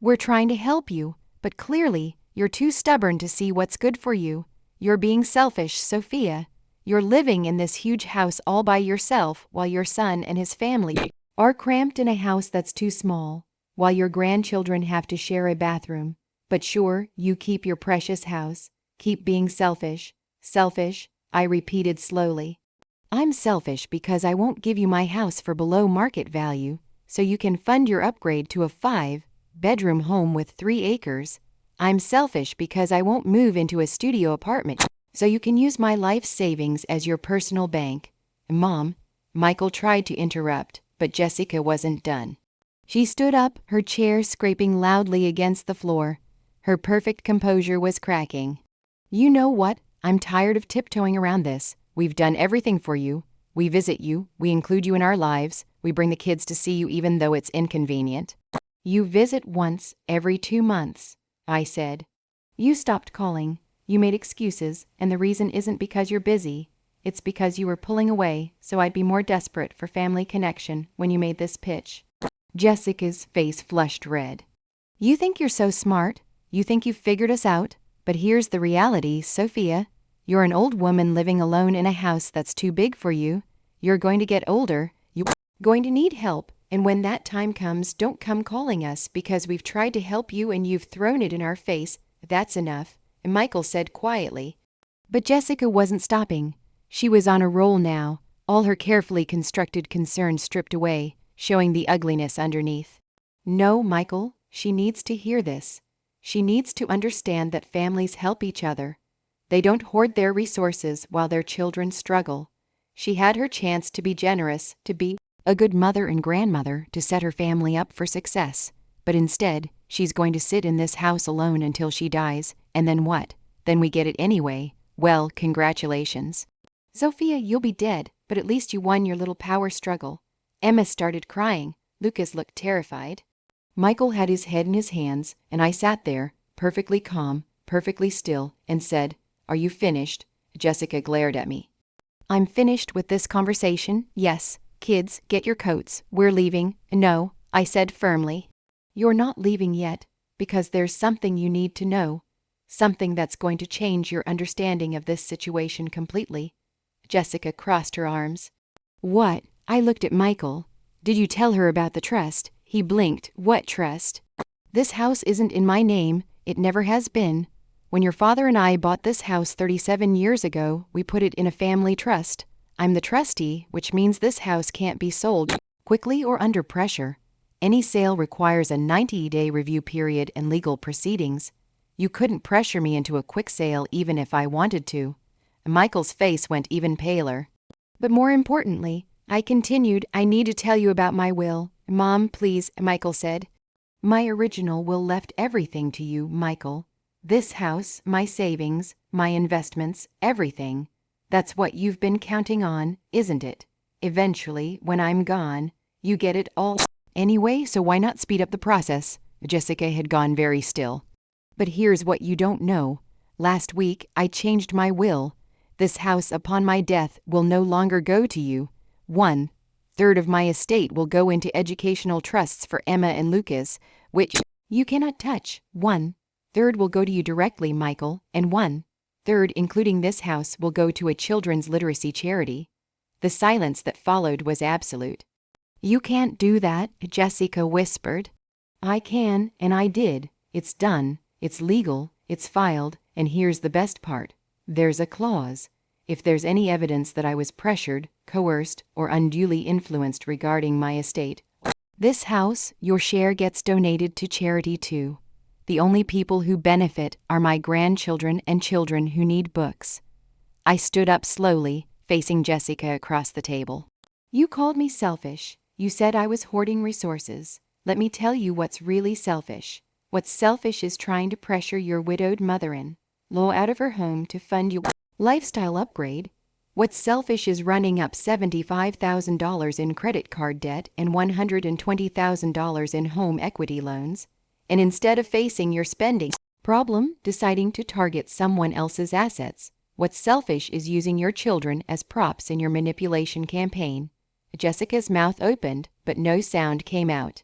We're trying to help you, but clearly you're too stubborn to see what's good for you. You're being selfish, Sophia. You're living in this huge house all by yourself while your son and his family are cramped in a house that's too small, while your grandchildren have to share a bathroom. But sure, you keep your precious house. Keep being selfish. Selfish, I repeated slowly. I'm selfish because I won't give you my house for below market value, so you can fund your upgrade to a 5-bedroom home with 3 acres. I'm selfish because I won't move into a studio apartment, so you can use my life savings as your personal bank. Mom, Michael tried to interrupt, but Jessica wasn't done. She stood up, her chair scraping loudly against the floor. Her perfect composure was cracking. You know what? I'm tired of tiptoeing around this. We've done everything for you. We visit you. We include you in our lives. We bring the kids to see you even though it's inconvenient. You visit once every 2 months, I said. You stopped calling. You made excuses, and the reason isn't because you're busy. It's because you were pulling away, so I'd be more desperate for family connection when you made this pitch. Jessica's face flushed red. You think you're so smart. You think you've figured us out. But here's the reality, Sophia. You're an old woman living alone in a house that's too big for you. You're going to get older. You're going to need help. And when that time comes, don't come calling us because we've tried to help you and you've thrown it in our face. That's enough, Michael said quietly. But Jessica wasn't stopping. She was on a roll now, all her carefully constructed concern stripped away, showing the ugliness underneath. No, Michael, she needs to hear this. She needs to understand that families help each other. They don't hoard their resources while their children struggle. She had her chance to be generous, to be a good mother and grandmother, to set her family up for success. But instead, she's going to sit in this house alone until she dies, and then what? Then we get it anyway. Well, congratulations. Sophia, you'll be dead, but at least you won your little power struggle. Emma started crying. Lucas looked terrified. Michael had his head in his hands, and I sat there, perfectly calm, perfectly still, and said, Are you finished? Jessica glared at me. I'm finished with this conversation, yes. Kids, get your coats. We're leaving. No, I said firmly. You're not leaving yet, because there's something you need to know. Something that's going to change your understanding of this situation completely." Jessica crossed her arms. "What?" I looked at Michael. "Did you tell her about the trust?" He blinked. "What trust?" "This house isn't in my name. It never has been. When your father and I bought this house 37 years ago, we put it in a family trust. I'm the trustee, which means this house can't be sold quickly or under pressure. Any sale requires a 90-day review period and legal proceedings. You couldn't pressure me into a quick sale even if I wanted to." Michael's face went even paler. "But more importantly," I continued, "I need to tell you about my will." "Mom, please," Michael said. "My original will left everything to you, Michael. This house, my savings, my investments, everything. That's what you've been counting on, isn't it? Eventually, when I'm gone, you get it all anyway, so why not speed up the process?" Jessica had gone very still. "But here's what you don't know. Last week, I changed my will. This house upon my death will no longer go to you. 1/3 of my estate will go into educational trusts for Emma and Lucas, which you cannot touch. 1/3 will go to you directly, Michael, and 1/3, including this house, will go to a children's literacy charity." The silence that followed was absolute. "You can't do that," Jessica whispered. "I can, and I did. It's done. It's legal. It's filed, and here's the best part. There's a clause. If there's any evidence that I was pressured, coerced, or unduly influenced regarding my estate, this house, your share gets donated to charity too. The only people who benefit are my grandchildren and children who need books." I stood up slowly, facing Jessica across the table. "You called me selfish. You said I was hoarding resources. Let me tell you what's really selfish. What's selfish is trying to pressure your widowed mother-in-law out of her home to fund your lifestyle upgrade. What's selfish is running up $75,000 in credit card debt and $120,000 in home equity loans, and instead of facing your spending problem, deciding to target someone else's assets. What's selfish is using your children as props in your manipulation campaign." Jessica's mouth opened, but no sound came out.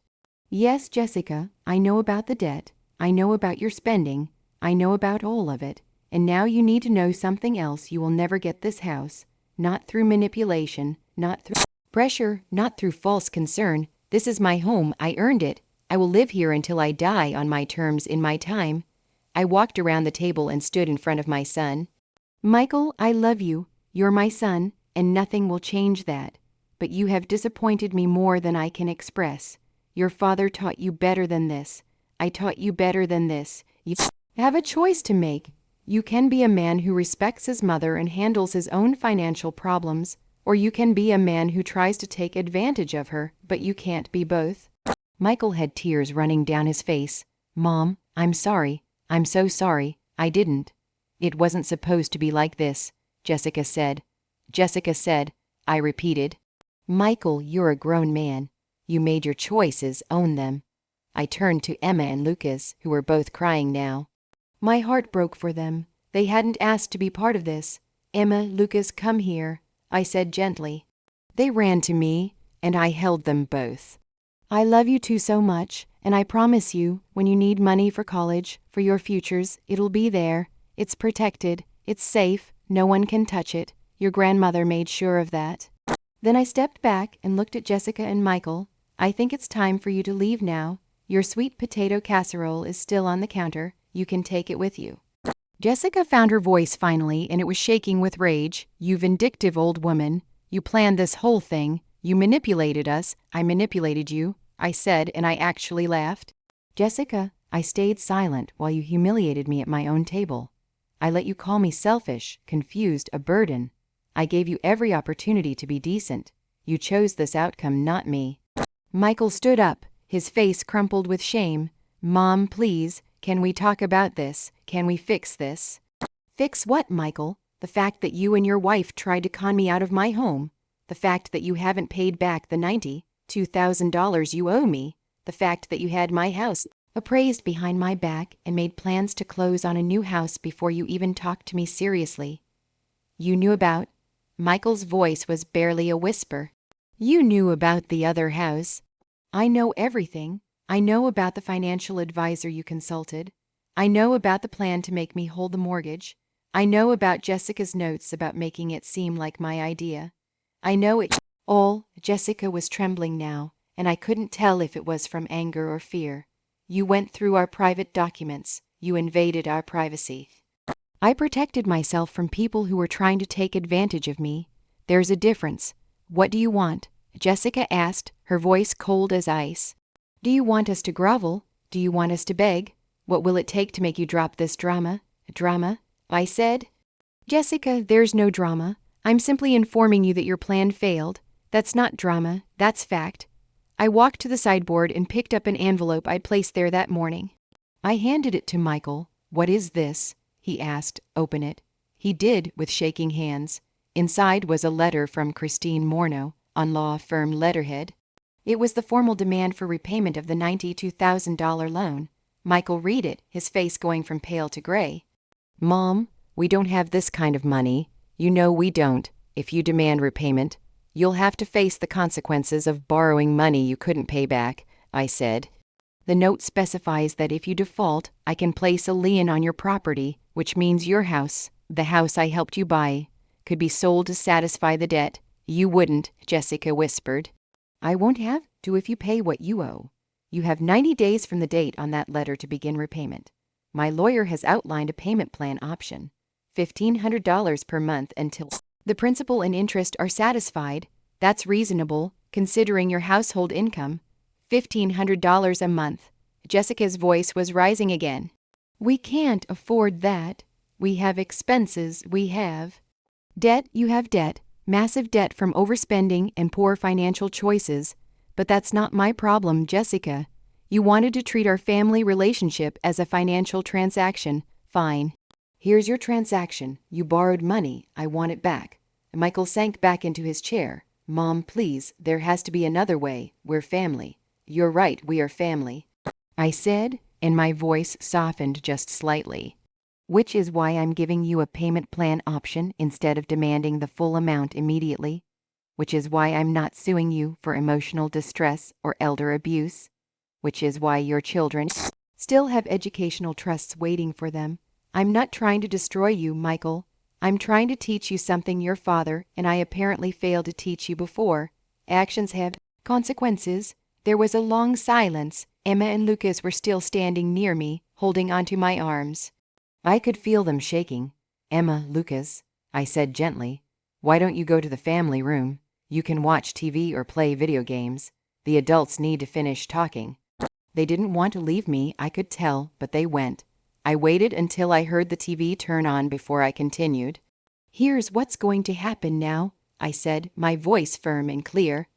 "Yes, Jessica, I know about the debt. I know about your spending. I know about all of it. And now you need to know something else. You will never get this house. Not through manipulation, not through pressure, not through false concern. This is my home. I earned it. I will live here until I die on my terms in my time." I walked around the table and stood in front of my son. "Michael, I love you. You're my son, and nothing will change that. But you have disappointed me more than I can express. Your father taught you better than this. I taught you better than this. You have a choice to make. You can be a man who respects his mother and handles his own financial problems, or you can be a man who tries to take advantage of her, but you can't be both." Michael had tears running down his face. "Mom, I'm sorry. I'm so sorry. I didn't. It wasn't supposed to be like this," Jessica said. "Jessica said," I repeated. "Michael, you're a grown man. You made your choices, own them." I turned to Emma and Lucas, who were both crying now. My heart broke for them. They hadn't asked to be part of this. "Emma, Lucas, come here," I said gently. They ran to me, and I held them both. "I love you two so much, and I promise you, when you need money for college, for your futures, it'll be there. It's protected. It's safe. No one can touch it. Your grandmother made sure of that." Then I stepped back and looked at Jessica and Michael. "I think it's time for you to leave now. Your sweet potato casserole is still on the counter. You can take it with you." Jessica found her voice finally, and it was shaking with rage. "You vindictive old woman. You planned this whole thing. You manipulated us. I manipulated you," I said, and I actually laughed. "Jessica, I stayed silent while you humiliated me at my own table. I let you call me selfish, confused, a burden. I gave you every opportunity to be decent. You chose this outcome, not me." Michael stood up, his face crumpled with shame. "Mom, please, can we talk about this? Can we fix this?" "Fix what, Michael? The fact that you and your wife tried to con me out of my home? The fact that you haven't paid back the $92,000 you owe me? The fact that you had my house appraised behind my back and made plans to close on a new house before you even talked to me seriously? You knew about—" Michael's voice was barely a whisper. "You knew about the other house." "I know everything. I know about the financial advisor you consulted. I know about the plan to make me hold the mortgage. I know about Jessica's notes about making it seem like my idea. I know it all. Jessica was trembling now, and I couldn't tell if it was from anger or fear. You went through our private documents. You invaded our privacy. I protected myself from people who were trying to take advantage of me. There's a difference. What do you want? Jessica asked, her voice cold as ice. Do you want us to grovel? Do you want us to beg? What will it take to make you drop this drama? Drama? I said. Jessica, there's no drama. I'm simply informing you that your plan failed. That's not drama, that's fact. I walked to the sideboard and picked up an envelope I'd placed there that morning. I handed it to Michael. What is this? He asked. Open it. He did, with shaking hands. Inside was a letter from Christine Morneau, on law firm letterhead. It was the formal demand for repayment of the $92,000 loan. Michael read it, his face going from pale to gray. Mom, we don't have this kind of money. You know we don't. If you demand repayment, you'll have to face the consequences of borrowing money you couldn't pay back, I said. The note specifies that if you default, I can place a lien on your property, which means your house, the house I helped you buy, could be sold to satisfy the debt. You wouldn't, Jessica whispered. I won't have to if you pay what you owe. You have 90 days from the date on that letter to begin repayment. My lawyer has outlined a payment plan option. $1,500 per month until the principal and interest are satisfied. That's reasonable, considering your household income. $1,500 a month. Jessica's voice was rising again. We can't afford that. We have expenses, we have debt, you have debt, massive debt from overspending and poor financial choices. But that's not my problem, Jessica. You wanted to treat our family relationship as a financial transaction. Fine. Here's your transaction. You borrowed money. I want it back. Michael sank back into his chair. Mom, please, there has to be another way. We're family. You're right, we are family, I said, and my voice softened just slightly. Which is why I'm giving you a payment plan option instead of demanding the full amount immediately. Which is why I'm not suing you for emotional distress or elder abuse. Which is why your children still have educational trusts waiting for them. I'm not trying to destroy you, Michael. I'm trying to teach you something your father and I apparently failed to teach you before. Actions have consequences. There was a long silence. Emma and Lucas were still standing near me, holding onto my arms. I could feel them shaking. Emma, Lucas, I said gently, why don't you go to the family room? You can watch TV or play video games. The adults need to finish talking. They didn't want to leave me, I could tell, but they went. I waited until I heard the TV turn on before I continued. Here's what's going to happen now, I said, my voice firm and clear.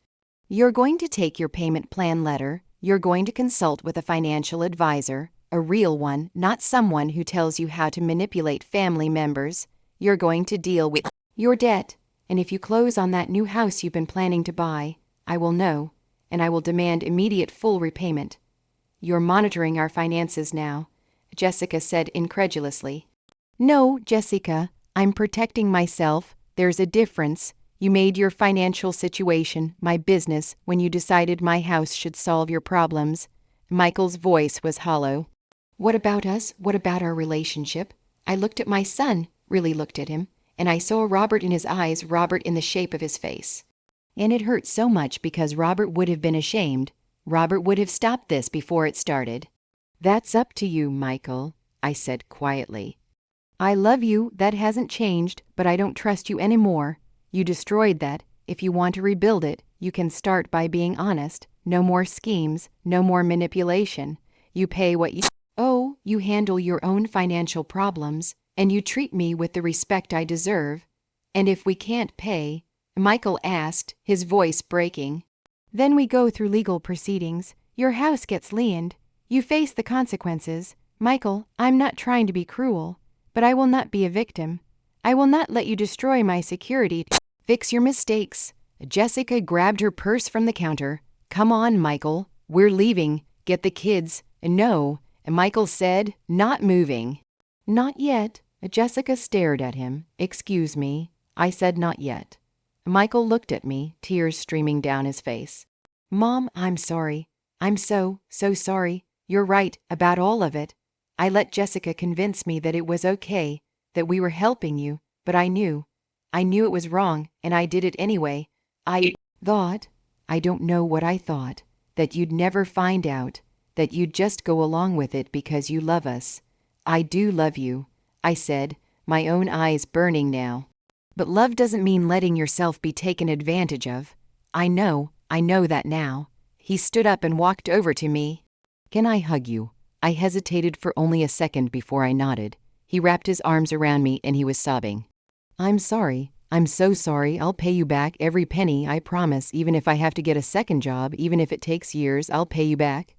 You're going to take your payment plan letter. You're going to consult with a financial advisor, a real one, not someone who tells you how to manipulate family members. You're going to deal with your debt, and if you close on that new house you've been planning to buy, I will know, and I will demand immediate full repayment. You're monitoring our finances now, Jessica said incredulously. No, Jessica, I'm protecting myself. There's a difference. You made your financial situation my business when you decided my house should solve your problems. Michael's voice was hollow. What about us? What about our relationship? I looked at my son, really looked at him, and I saw Robert in his eyes, Robert in the shape of his face. And it hurt so much because Robert would have been ashamed. Robert would have stopped this before it started. That's up to you, Michael, I said quietly. I love you, that hasn't changed, but I don't trust you anymore. You destroyed that. If you want to rebuild it, you can start by being honest. No more schemes, no more manipulation. You pay what you owe, you handle your own financial problems, and you treat me with the respect I deserve. And if we can't pay, Michael asked, his voice breaking, then we go through legal proceedings. Your house gets liened. You face the consequences. Michael, I'm not trying to be cruel, but I will not be a victim. I will not let you destroy my security. Fix your mistakes. Jessica grabbed her purse from the counter. Come on, Michael. We're leaving. Get the kids. No. Michael said, not moving. Not yet. Jessica stared at him. Excuse me. I said not yet. Michael looked at me, tears streaming down his face. Mom, I'm sorry. I'm so sorry. You're right about all of it. I let Jessica convince me that it was okay, that we were helping you, but I knew it was wrong, and I did it anyway. I thought, I don't know what I thought, that you'd never find out, that you'd just go along with it because you love us. I do love you, I said, my own eyes burning now. But love doesn't mean letting yourself be taken advantage of. I know that now. He stood up and walked over to me. Can I hug you? I hesitated for only a second before I nodded. He wrapped his arms around me and he was sobbing. I'm sorry. I'm so sorry. I'll pay you back every penny, I promise, even if I have to get a second job, even if it takes years, I'll pay you back.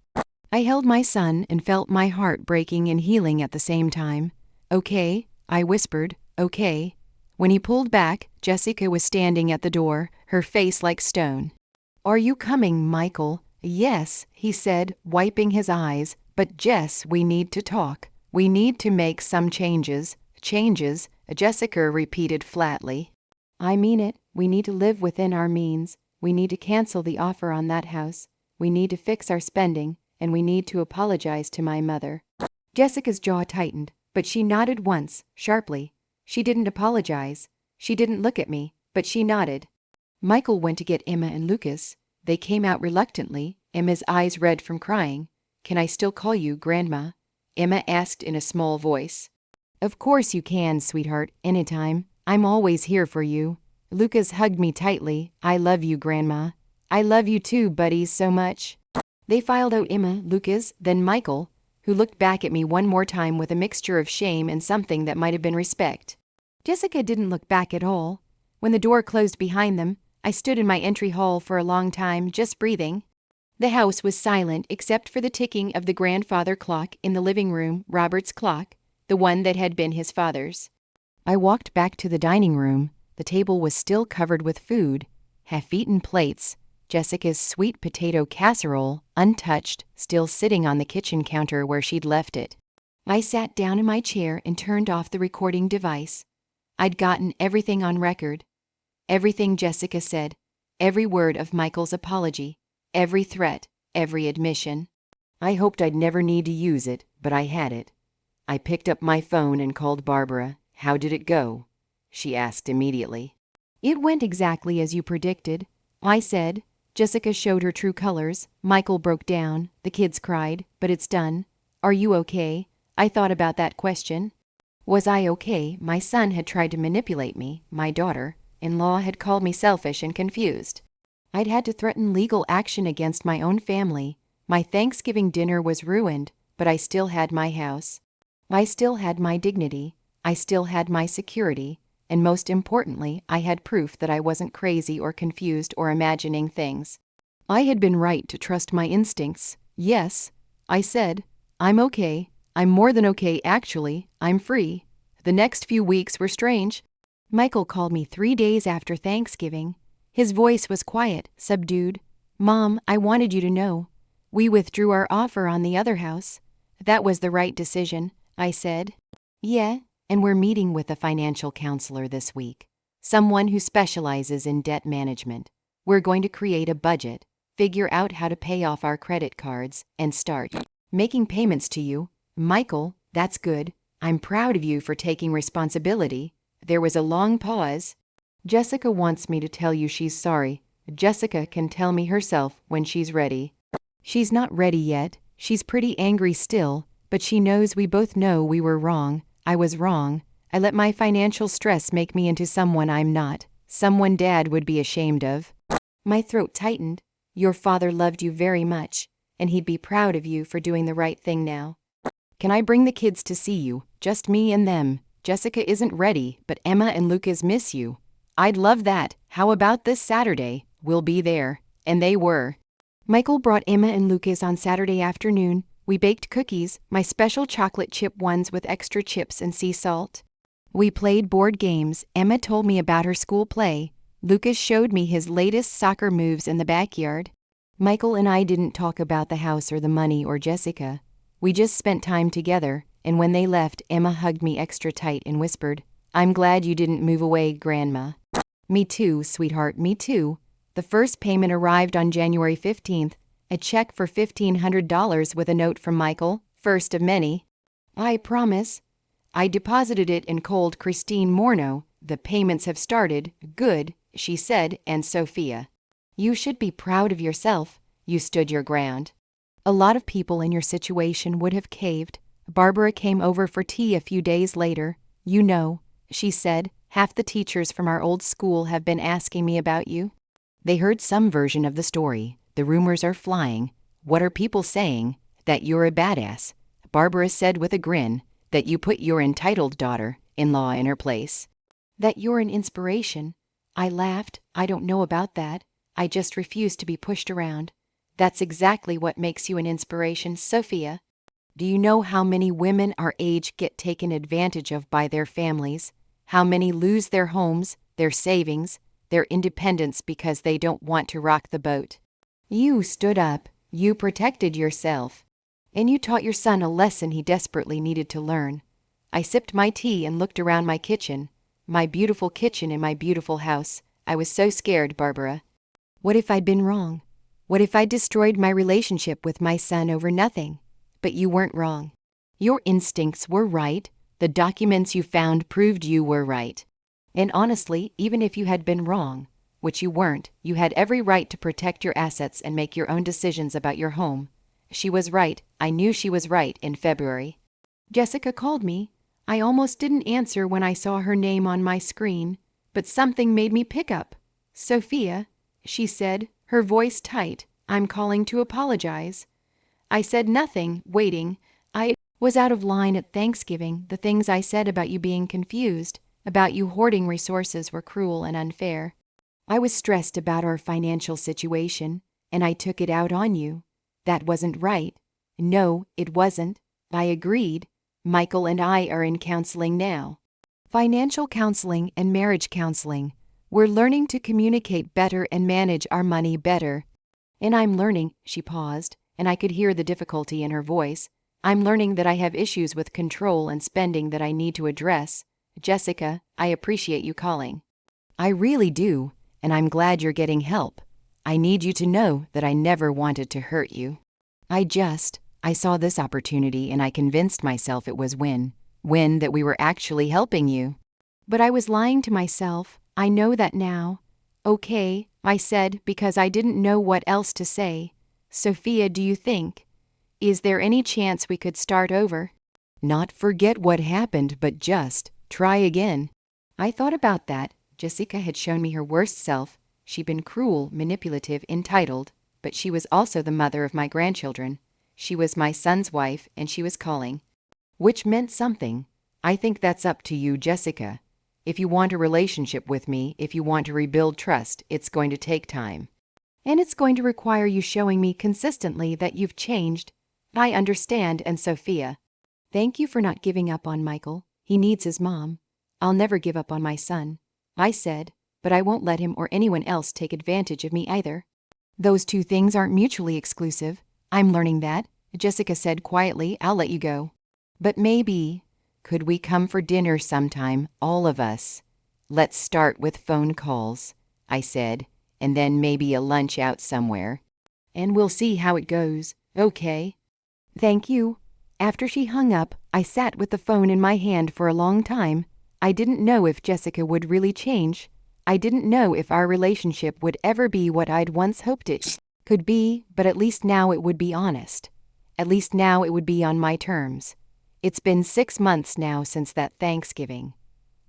I held my son and felt my heart breaking and healing at the same time. Okay, I whispered, okay. When he pulled back, Jessica was standing at the door, her face like stone. Are you coming, Michael? Yes, he said, wiping his eyes. But Jess, we need to talk. We need to make some changes. Changes, Jessica repeated flatly. I mean it. We need to live within our means. We need to cancel the offer on that house. We need to fix our spending, and we need to apologize to my mother. Jessica's jaw tightened, but she nodded once, sharply. She didn't apologize. She didn't look at me, but she nodded. Michael went to get Emma and Lucas. They came out reluctantly, Emma's eyes red from crying. Can I still call you Grandma? Emma asked in a small voice. Of course you can, sweetheart, anytime. I'm always here for you. Lucas hugged me tightly. I love you, Grandma. I love you too, buddies, so much. They filed out Emma, Lucas, then Michael, who looked back at me one more time with a mixture of shame and something that might have been respect. Jessica didn't look back at all. When the door closed behind them, I stood in my entry hall for a long time, just breathing. The house was silent except for the ticking of the grandfather clock in the living room, Robert's clock, the one that had been his father's. I walked back to the dining room. The table was still covered with food, half-eaten plates, Jessica's sweet potato casserole, untouched, still sitting on the kitchen counter where she'd left it. I sat down in my chair and turned off the recording device. I'd gotten everything on record. Everything Jessica said, every word of Michael's apology, every threat, every admission. I hoped I'd never need to use it, but I had it. I picked up my phone and called Barbara. How did it go? She asked immediately. It went exactly as you predicted, I said. Jessica showed her true colors. Michael broke down. The kids cried, but it's done. Are you okay? I thought about that question. Was I okay? My son had tried to manipulate me. My daughter-in-law had called me selfish and confused. I'd had to threaten legal action against my own family. My Thanksgiving dinner was ruined, but I still had my house. I still had my dignity. I still had my security. And most importantly, I had proof that I wasn't crazy or confused or imagining things. I had been right to trust my instincts. Yes, I said, I'm okay. I'm more than okay, actually. I'm free. The next few weeks were strange. Michael called me 3 days after Thanksgiving. His voice was quiet, subdued. Mom, I wanted you to know. We withdrew our offer on the other house. That was the right decision, I said. Yeah, and we're meeting with a financial counselor this week. Someone who specializes in debt management. We're going to create a budget, figure out how to pay off our credit cards, and start making payments to you. Michael, that's good. I'm proud of you for taking responsibility. There was a long pause. Jessica wants me to tell you she's sorry. Jessica can tell me herself when she's ready. She's not ready yet. She's pretty angry still, but she knows we both know we were wrong. I was wrong. I let my financial stress make me into someone I'm not, someone Dad would be ashamed of. My throat tightened. Your father loved you very much, and he'd be proud of you for doing the right thing now. Can I bring the kids to see you? Just me and them. Jessica isn't ready, but Emma and Lucas miss you. I'd love that. How about this Saturday? We'll be there. And they were. Michael brought Emma and Lucas on Saturday afternoon. We baked cookies, my special chocolate chip ones with extra chips and sea salt. We played board games. Emma told me about her school play. Lucas showed me his latest soccer moves in the backyard. Michael and I didn't talk about the house or the money or Jessica. We just spent time together, and when they left, Emma hugged me extra tight and whispered, I'm glad you didn't move away, Grandma. Me too, sweetheart, me too. The first payment arrived on January 15th, A check for $1,500 with a note from Michael, first of many. I promise. I deposited it and called Christine Morneau. The payments have started. Good, she said, and Sophia. You should be proud of yourself. You stood your ground. A lot of people in your situation would have caved. Barbara came over for tea a few days later. You know, she said, half the teachers from our old school have been asking me about you. They heard some version of the story. The rumors are flying. What are people saying? That you're a badass. Barbara said with a grin that you put your entitled daughter-in-law in her place. That you're an inspiration. I laughed. I don't know about that. I just refuse to be pushed around. That's exactly what makes you an inspiration, Sophia. Do you know how many women our age get taken advantage of by their families? How many lose their homes, their savings, their independence because they don't want to rock the boat? You stood up, you protected yourself, and you taught your son a lesson he desperately needed to learn. I sipped my tea and looked around my kitchen, my beautiful kitchen in my beautiful house. I was so scared, Barbara. What if I'd been wrong? What if I destroyed my relationship with my son over nothing? But you weren't wrong. Your instincts were right. The documents you found proved you were right. And honestly, even if you had been wrong, which you weren't, you had every right to protect your assets and make your own decisions about your home. She was right. I knew she was right in February. Jessica called me. I almost didn't answer when I saw her name on my screen, but something made me pick up. Sophia, she said, her voice tight. I'm calling to apologize. I said nothing, waiting. I was out of line at Thanksgiving. The things I said about you being confused, about you hoarding resources were cruel and unfair. I was stressed about our financial situation, and I took it out on you. That wasn't right. No, it wasn't. I agreed. Michael and I are in counseling now. Financial counseling and marriage counseling. We're learning to communicate better and manage our money better. And I'm learning, she paused, and I could hear the difficulty in her voice. I'm learning that I have issues with control and spending that I need to address. Jessica, I appreciate you calling. I really do, and I'm glad you're getting help. I need you to know that I never wanted to hurt you. I saw this opportunity and I convinced myself it was win that we were actually helping you. But I was lying to myself. I know that now. Okay, I said, because I didn't know what else to say. Sophia, do you think? Is there any chance we could start over? Not forget what happened, but just try again. I thought about that. Jessica had shown me her worst self. She'd been cruel, manipulative, entitled, but she was also the mother of my grandchildren. She was my son's wife, and she was calling. Which meant something. I think that's up to you, Jessica. If you want a relationship with me, if you want to rebuild trust, it's going to take time. And it's going to require you showing me consistently that you've changed. I understand, and Sophia. Thank you for not giving up on Michael. He needs his mom. I'll never give up on my son. I said, but I won't let him or anyone else take advantage of me either. Those two things aren't mutually exclusive. I'm learning that. Jessica said quietly, I'll let you go. But maybe, could we come for dinner sometime, all of us? Let's start with phone calls, I said, and then maybe a lunch out somewhere. And we'll see how it goes, okay? Thank you. After she hung up, I sat with the phone in my hand for a long time. I didn't know if Jessica would really change. I didn't know if our relationship would ever be what I'd once hoped it could be, but at least now it would be honest. At least now it would be on my terms. It's been 6 months now since that Thanksgiving.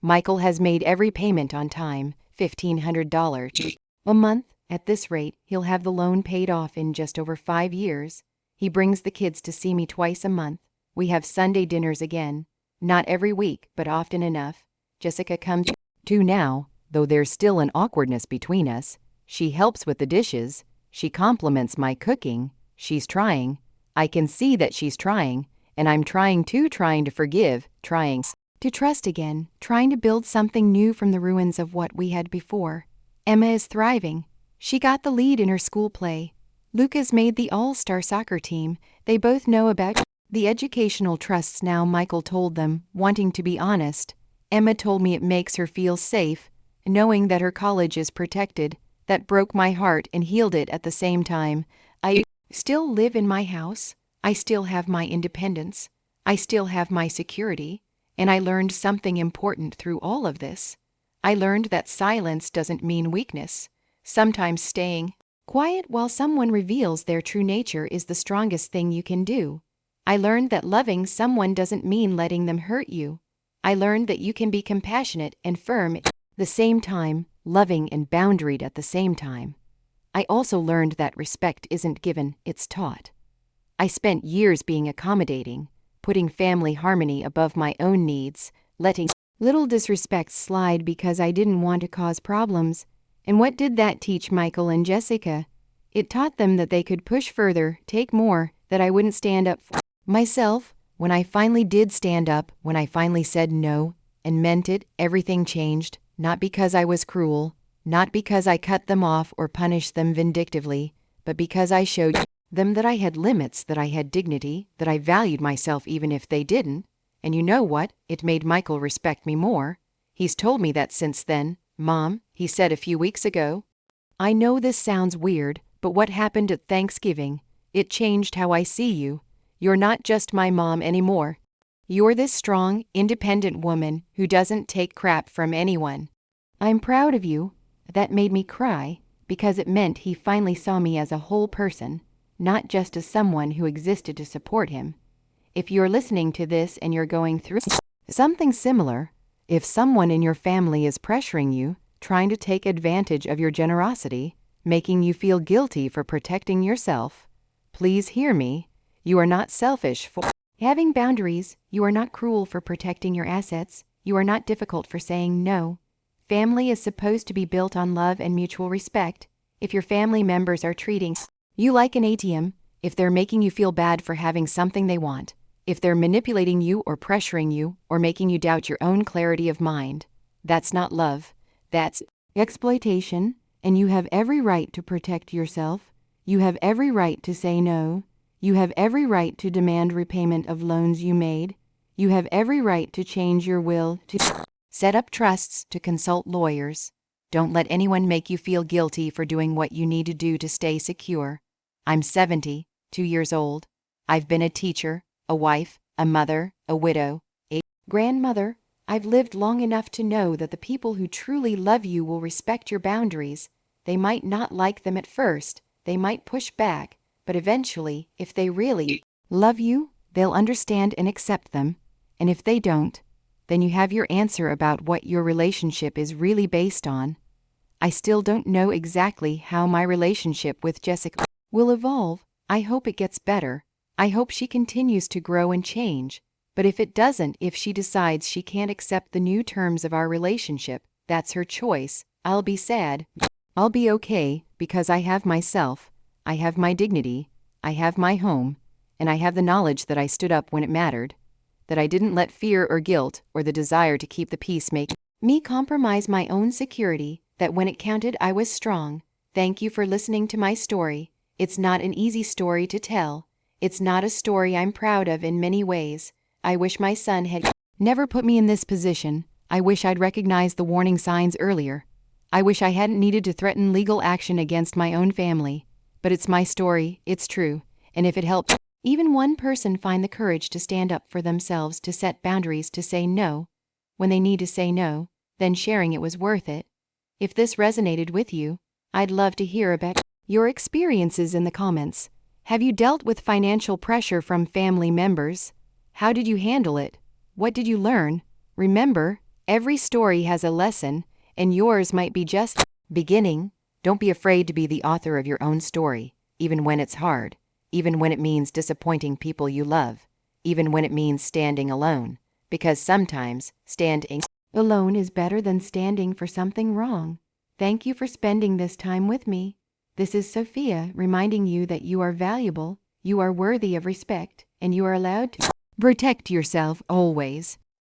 Michael has made every payment on time, $1,500 a month. At this rate, he'll have the loan paid off in just over 5 years. He brings the kids to see me twice a month. We have Sunday dinners again. Not every week, but often enough. Jessica comes to now, though there's still an awkwardness between us. She helps with the dishes. She compliments my cooking. She's trying. I can see that she's trying, and I'm trying to forgive, trying to trust again, trying to build something new from the ruins of what we had before. Emma is thriving. She got the lead in her school play. Lucas made the all-star soccer team. They both know about the educational trusts now, Michael told them, wanting to be honest. Emma told me it makes her feel safe, knowing that her college is protected. That broke my heart and healed it at the same time. I still live in my house. I still have my independence. I still have my security. And I learned something important through all of this. I learned that silence doesn't mean weakness. Sometimes staying quiet while someone reveals their true nature is the strongest thing you can do. I learned that loving someone doesn't mean letting them hurt you. I learned that you can be compassionate and firm at the same time, loving and boundaried at the same time. I also learned that respect isn't given, it's taught. I spent years being accommodating, putting family harmony above my own needs, letting little disrespects slide because I didn't want to cause problems. And what did that teach Michael and Jessica? It taught them that they could push further, take more, that I wouldn't stand up for myself. When I finally did stand up, when I finally said no, and meant it, everything changed, not because I was cruel, not because I cut them off or punished them vindictively, but because I showed them that I had limits, that I had dignity, that I valued myself even if they didn't. And you know what? It made Michael respect me more. He's told me that since then. Mom, he said a few weeks ago. I know this sounds weird, but what happened at Thanksgiving? It changed how I see you. You're not just my mom anymore. You're this strong, independent woman who doesn't take crap from anyone. I'm proud of you. That made me cry, because it meant he finally saw me as a whole person, not just as someone who existed to support him. If you're listening to this and you're going through something similar, if someone in your family is pressuring you, trying to take advantage of your generosity, making you feel guilty for protecting yourself, please hear me. You are not selfish for having boundaries. You are not cruel for protecting your assets. You are not difficult for saying no. Family is supposed to be built on love and mutual respect. If your family members are treating you like an ATM, if they're making you feel bad for having something they want, if they're manipulating you or pressuring you or making you doubt your own clarity of mind, that's not love. That's exploitation, and you have every right to protect yourself. You have every right to say no. You have every right to demand repayment of loans you made. You have every right to change your will, to set up trusts, to consult lawyers. Don't let anyone make you feel guilty for doing what you need to do to stay secure. I'm 72 years old. I've been a teacher, a wife, a mother, a widow, a grandmother. I've lived long enough to know that the people who truly love you will respect your boundaries. They might not like them at first, they might push back, but eventually, if they really love you, they'll understand and accept them. And if they don't, then you have your answer about what your relationship is really based on. I still don't know exactly how my relationship with Jessica will evolve. I hope it gets better. I hope she continues to grow and change. But if it doesn't, if she decides she can't accept the new terms of our relationship, that's her choice. I'll be sad. I'll be okay, because I have myself. I have my dignity. I have my home. And I have the knowledge that I stood up when it mattered. That I didn't let fear or guilt or the desire to keep the peace make me compromise my own security. That when it counted, I was strong. Thank you for listening to my story. It's not an easy story to tell. It's not a story I'm proud of in many ways. I wish my son had never put me in this position. I wish I'd recognized the warning signs earlier. I wish I hadn't needed to threaten legal action against my own family. But it's my story, it's true, and if it helps even one person find the courage to stand up for themselves, to set boundaries, to say no when they need to say no, then sharing it was worth it. If this resonated with you, I'd love to hear about your experiences in the comments. Have you dealt with financial pressure from family members? How did you handle it? What did you learn? Remember, every story has a lesson, and yours might be just beginning. Don't be afraid to be the author of your own story, even when it's hard, even when it means disappointing people you love, even when it means standing alone, because sometimes standing alone is better than standing for something wrong. Thank you for spending this time with me. This is Sophia reminding you that you are valuable, you are worthy of respect, and you are allowed to protect yourself always.